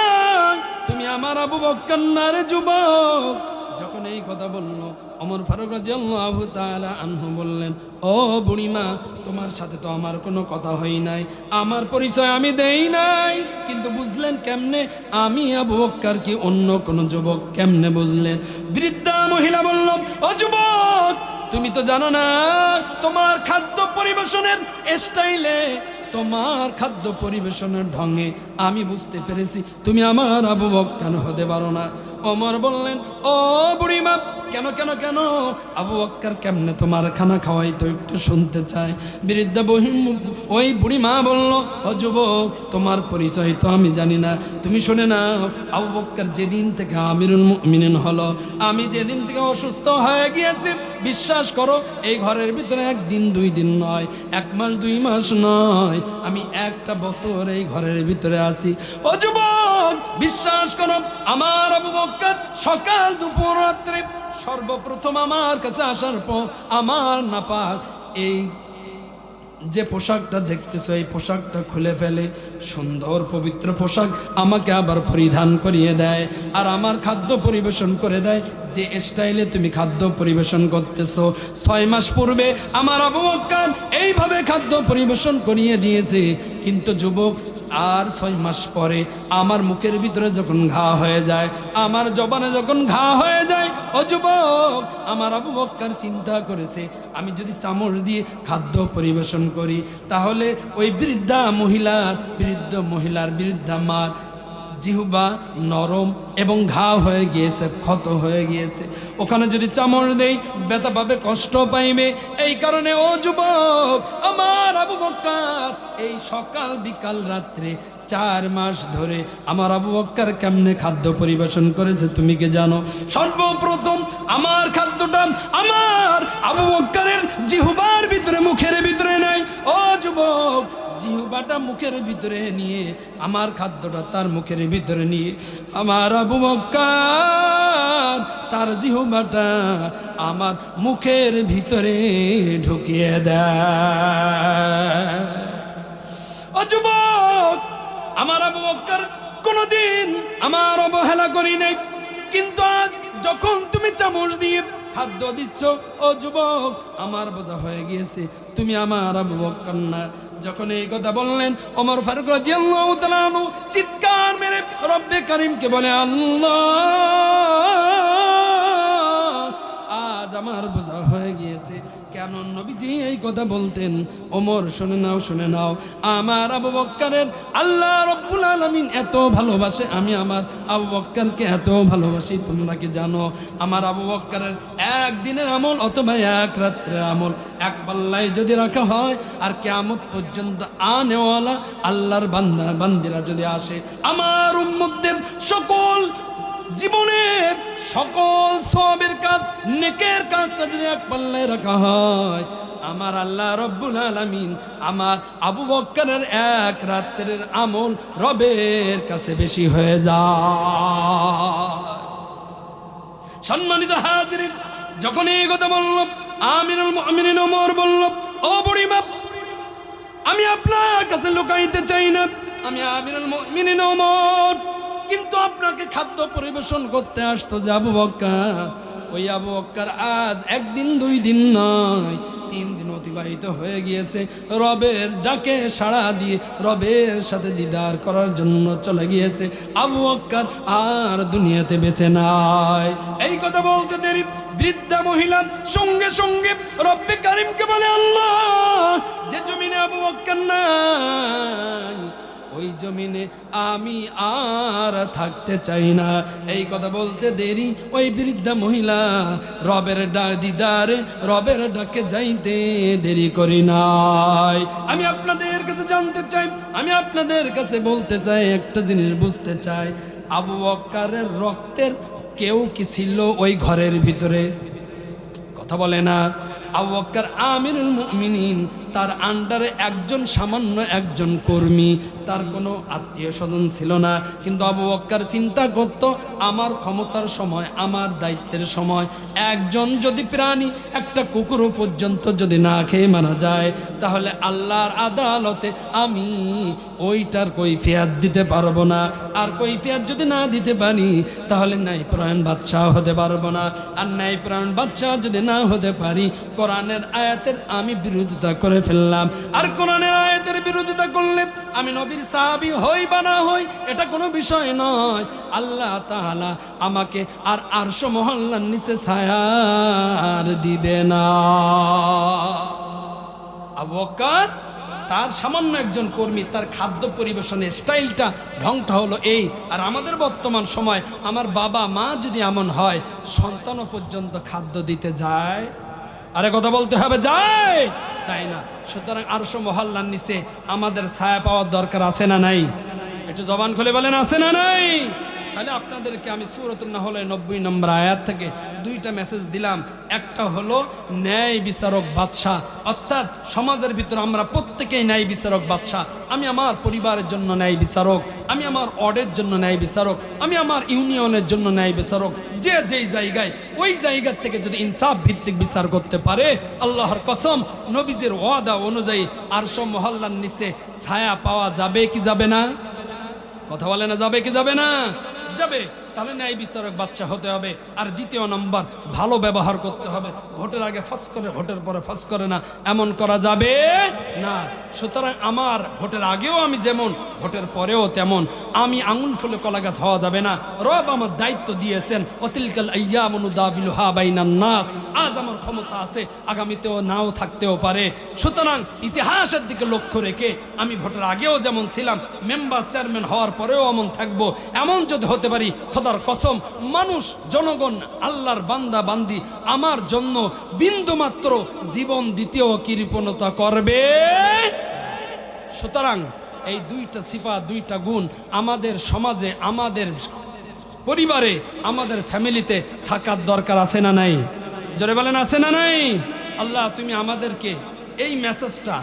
তুমি আমার আবু বকর না রে যুবক। যখন এই কথা বলল, ওমর ফারুক রাদিয়াল্লাহু তাআলা আনহু বললেন, ও বুড়িমা, তোমার সাথে তো আমার কোনো কথা হয় নাই, আমার পরিচয় আমি দেই নাই, কিন্তু বুঝলেন কেমনে আমি আবু বকর কি অন্য কোনো যুবক, কেমনে বুঝলেন? বৃদ্ধা মহিলা বলল, ও যুবক, তুমি তো জানো না, তোমার খাদ্য পরিবেশনের স্টাইলে, তোমার খাদ্য পরিবেশনের ঢঙে আমি বুঝতে পেরেছি তুমি আমার আবু বকর হতে পারো না। ওমর বললেন, ও বুড়িমা, কেন কেন কেন? আবু বকর কেমনে তোমার খানা খাওয়াই তো একটু শুনতে চায়। বৃদ্ধা ওই বুড়িমা বলল, ও যুবক, তোমার পরিচয় তো আমি জানি না, তুমি শুনে নাও। আবু বকর যেদিন থেকে আমিরুল মুমিনিন হলো, আমি যেদিন থেকে অসুস্থ হয়ে গিয়েছি, বিশ্বাস করো এই ঘরের ভিতরে একদিন 2 দিন নয়, 1 মাস 2 মাস নয়, আমি 1টা বছর এই ঘরের ভিতরে আছি। ও যুবক, বিশ্বাস করো, আমার আবু বকর সকাল দুপুর রাত্রে সর্বপ্রথম আমার কাছে আসার পর আমার নাপাক এই যে পোশাকটা দেখতেছো, এই পোশাকটা খুলে ফেলে, সুন্দর পবিত্র পোশাক আমাকে আবার পরিধান করিয়ে দেয়, আর আমার খাদ্য পরিবেশন করে দেয় যে স্টাইলে তুমি খাদ্য পরিবেশন করতেছো। 6 মাস পূর্বে আমার আবু বকর এইভাবে খাদ্য পরিবেশন করিয়ে দিয়েছে, কিন্তু যুবক, আর 6 মাস পরে আমার মুখের ভিতরে যখন ঘা হয়ে যায়, আমার জবানে যখন ঘা হয়ে যায়, ও যুবক, আমার আবু বকর চিন্তা করেছে আমি যদি চামচ দিয়ে খাদ্য পরিবেশন করি, তাহলে ওই বৃদ্ধা মহিলার বৃদ্ধা মার জিহ্বা নরম এবং ঘা হয়ে গিয়েছে, ক্ষত হয়ে গিয়েছে, ওখানে যদি চামচ দেই ব্যথা পাবে, কষ্ট পাইবে। এই কারণে ও যুবক, আমার আবু বকর এই সকাল বিকাল রাত্রে 4 মাস ধরে আমার আবু বকর কেমনে খাদ্য পরিবেশন করেছে তুমি কি জানো? সর্বপ্রথম আমার খাদ্যটা আমার আবু বকরের জিহ্বার ভিতরে, মুখের ভিতরে নাই। ও যুবক, জিহ্বাটা মুখের ভিতরে নিয়ে, আমার খাদ্যটা তার মুখের ভিতরে নিয়ে, আমার আবু বকর তার জিহ্বাটা আমার মুখের ভিতরে ঢুকিয়ে দেয়। ও যুবক, আমার আবু বকর কোনোদিন আমার অবহেলা করি নাই, কিন্তু আজ যখন তুমি চামচ দিয়ে খাদ্য দিচ্ছ, ও যুবক, আমার বোঝা হয়ে গিয়েছে তুমি আমার আবু বকর না। যখন এই কথা বললেন, ওমর ফারুক রাদিয়াল্লাহু তাআলা আনহু চিৎকার মেরে রব্বে কারীমকে বলে, আল্লাহ, আজ আমার বোঝা হয়ে গিয়েছে। কেন নবীজি এই কথা বলতেন? ওমর, শুনে নাও, শুনে নাও, আমার আবু বকরের আল্লাহ রব্বুল আলামিন এত ভালোবাসে, আমি আমার আবু বকরকে এত ভালোবাসি, তোমরা কি জানো? আমার আবু বকরের 1 দিনের আমল অথবা 1 রাত্রের আমল 1 পাল্লায় যদি রাখা হয়, আর কিয়ামত পর্যন্ত আনেওয়ালা আল্লাহর বান্দিরা যদি আসে, আমার উম্মতদের সকল জীবনের সকল সওয়াবের কাজ, নেকের কাজটা যদি 1 পাল্লায় রাখা হয়, আমার আল্লাহ রব্বুল আলামিন আমার আবু বকরের 1 রাত্রের আমল রবের কাছে বেশি হয়ে যায়। সম্মানিত হাজিরিন, যখন এই কথা বলল, আমিরুল মুমিনিন ওমর বলল, ও বুড়িমা, আমি আপনার কাছে লুকাইতে চাই না, আমি আমিরুল মুমিনিন ওমর, কিন্তু আপনাকে খাদ্য পরিবেশন করতে আসতো যে আবু বকর, ওই আবু বকর আজ 1 দিন 2 দিন নয়, 3 দিন অতিবাহিত হয়ে গিয়েছে, রবের ডাকে সাড়া দিয়ে রবের সাথে দিদার করার জন্য চলে গিয়েছে। আবু বকর আর দুনিয়াতে বেঁচে নাই। এই কথা বলতে দেরি বৃদ্ধা মহিলা সঙ্গে সঙ্গে রব্বে কারীমকে বলে, আল্লাহ, যে জমিনে আবু বকর নাই, ওই জমিনে আমি আর থাকতে চাই না। এই কথা বলতে দেরি ওই বৃদ্ধা মহিলা রবের দিদারে, রবের ডাকে যাইতে দেরি করি নাই। আমি আপনাদের কাছে জানতে চাই, আমি আপনাদের কাছে বলতে চাই, একটা জিনিস বুঝতে চাই, আবু বকরের রক্তের কেউ কি ছিল ওই ঘরের ভিতরে? কথা বলে না। আবু বকর আমিরুল মুমিনিন, তার আন্ডারে সামান্য একজন কর্মী, তার কোনো আত্মীয় স্বজন ছিল না। কিন্তু আবু বকর চিন্তা করত, আমার ক্ষমতার সময়, আমার দায়িত্বের সময় একজন যদি প্রাণী, একটা কুকুরও পর্যন্ত যদি না খেয়ে মারা যায়, তাহলে আল্লাহর আদালতে আমি ওইটার কৈফিয়ত দিতে পারবো না। আর কৈফিয়ত যদি না দিতে পারি, তাহলে ন্যায়পরায়ণ বাদশাহ হতে পারবো না। আর ন্যায়পরায়ণ বাদশাহ যদি না হতে পারি, কোরআনের আয়াতের আমি বিরোধিতা করে ফেললাম। আর কোরআনের আয়াতের বিরোধিতা করলে আমি নবীর সাহাবী হই বা না হই, এটা কোনো বিষয় নয়। আল্লাহ তাআলা আমাকে আর আরশ মহল্লার নিচে ছায়ার দিবে না। আবু বকর তার সামান্য একজন কর্মী, তার খাদ্য পরিবেশনের স্টাইলটা, ঢংটা হলো এই। আর আমাদের বর্তমান সময় আমার বাবা মা যদি এমন হয়, সন্তানও পর্যন্ত খাদ্য দিতে যায়, আরে কথা বলতে হবে, যায় চাই না। সুতরাং আরশ মহল্লার নিচে আমাদের ছায়া পাওয়ার দরকার আছে না নাই? একটু জবান খুলে বলেন আছে না নাই? তাহলে আপনাদেরকে আমি সূরাতুন নাহলের 90 নম্বর আয়াত থেকে দুইটা মেসেজ দিলাম। একটা হলো ন্যায় বিচারক বাদশা, অর্থাৎ সমাজের ভিতর আমরা প্রত্যেকেই ন্যায় বিচারক বাদশা। আমি আমার পরিবারের জন্য ন্যায় বিচারক, আমি আমার ওয়ার্ডের জন্য ন্যায় বিচারক, আমি আমার ইউনিয়নের জন্য ন্যায় বিচারক। যে যেই জায়গায় ওই জায়গা থেকে যদি ইনসাফ ভিত্তিক বিচার করতে পারে, আল্লাহর কসম নবীজির ওয়াদা অনুযায়ী আরশ মহল্লার নিচে ছায়া পাওয়া যাবে কি যাবে না? কথা বলে না, যাবে কি যাবে না? যাবে। তাহলে ন্যায় বিচারক বাচ্চা হতে হবে। আর দ্বিতীয় নম্বর, ভালো ব্যবহার করতে হবে। ভোটের আগে ফস করে, ভোটের পরে ফস করে না, এমন করা যাবে না। সুতরাং আমার ভোটের আগেও আমি যেমন, ভোটের পরেও তেমন। আমি আঙুল ফুলে কলা গাছ হওয়া যাবে না। রব আমার দায়িত্ব দিয়েছেন, অতিলকাল আইয়ামু নুদাবিলুহা বাইনান নাস। আজ আমার ক্ষমতা আছে, আগামীতেও নাও থাকতেও পারে। সুতরাং ইতিহাসের দিকে লক্ষ্য রেখে আমি ভোটের আগেও যেমন ছিলাম, মেম্বার চেয়ারম্যান হওয়ার পরেও এমন থাকবো। এমন যদি হতে পারি, খোদার কসম মানুষ, জনগণ, আল্লাহর বান্দা বান্দি আমার জন্য বিন্দুমাত্র জীবন দিতেও কৃপণতা করবে। সুতরাং এই দুইটা সিফাত, দুইটা গুণ আমাদের সমাজে, আমাদের পরিবারে, আমাদের ফ্যামিলিতে থাকার দরকার আছে না নাই? জোরে বলেন আছে না নাই? আল্লাহ তুমি আমাদেরকে এই মেসেজটা,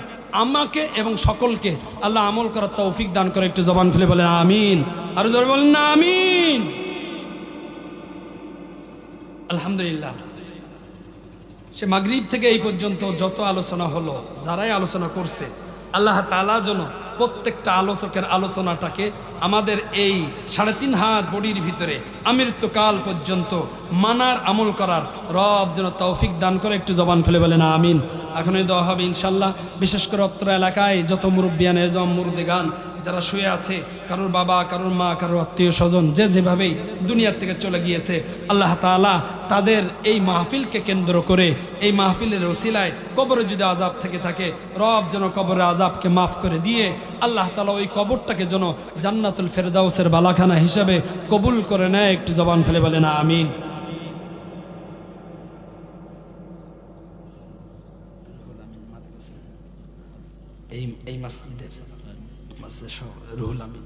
আমাকে এবং সকলকে আল্লাহ আমল করার তৌফিক দান করে। একটু জবান খুলে বলেন আমিন। আর জোরে বলেন না আমিন। আলহামদুলিল্লাহ, সে মাগরিব থেকে এই পর্যন্ত যত আলোচনা হলো, যারাই আলোচনা করছে, আল্লাহ তাআলা যেন প্রত্যেকটা আলোচকের আলোচনাটাকে আমাদের এই 3.5 হাত বডির ভিতরে আমৃত্যুকাল পর্যন্ত মানার, আমল করার রব যেন তৌফিক দান করে। একটু জবান খুলে বলেন আমিন। এখনই দেওয়া হবে ইনশাল্লাহ। বিশেষ করে অত্র এলাকায় যত মুরব্বিয়ান এজম, মুর্দেগান যারা শুয়ে আছে, কারোর বাবা, কারোর মা, কারোর আত্মীয় স্বজন যে যেভাবেই দুনিয়ার থেকে চলে গিয়েছে, আল্লাহ তাআলা তাদের এই মাহফিলকে কেন্দ্র করে, এই মাহফিলের ওসিলায় কবরে যদি আযাব থেকে থাকে, রব যেন কবরের আযাবকে মাফ করে দিয়ে আল্লাহ তাআলা ওই কবরটাকে যেন জান্নাতুল ফেরদাউসের বালাখানা হিসাবে কবুল করে নেয়। একটু জবান ফেলে বলেন আমিন। এই মসজিদের রুহুল আমিন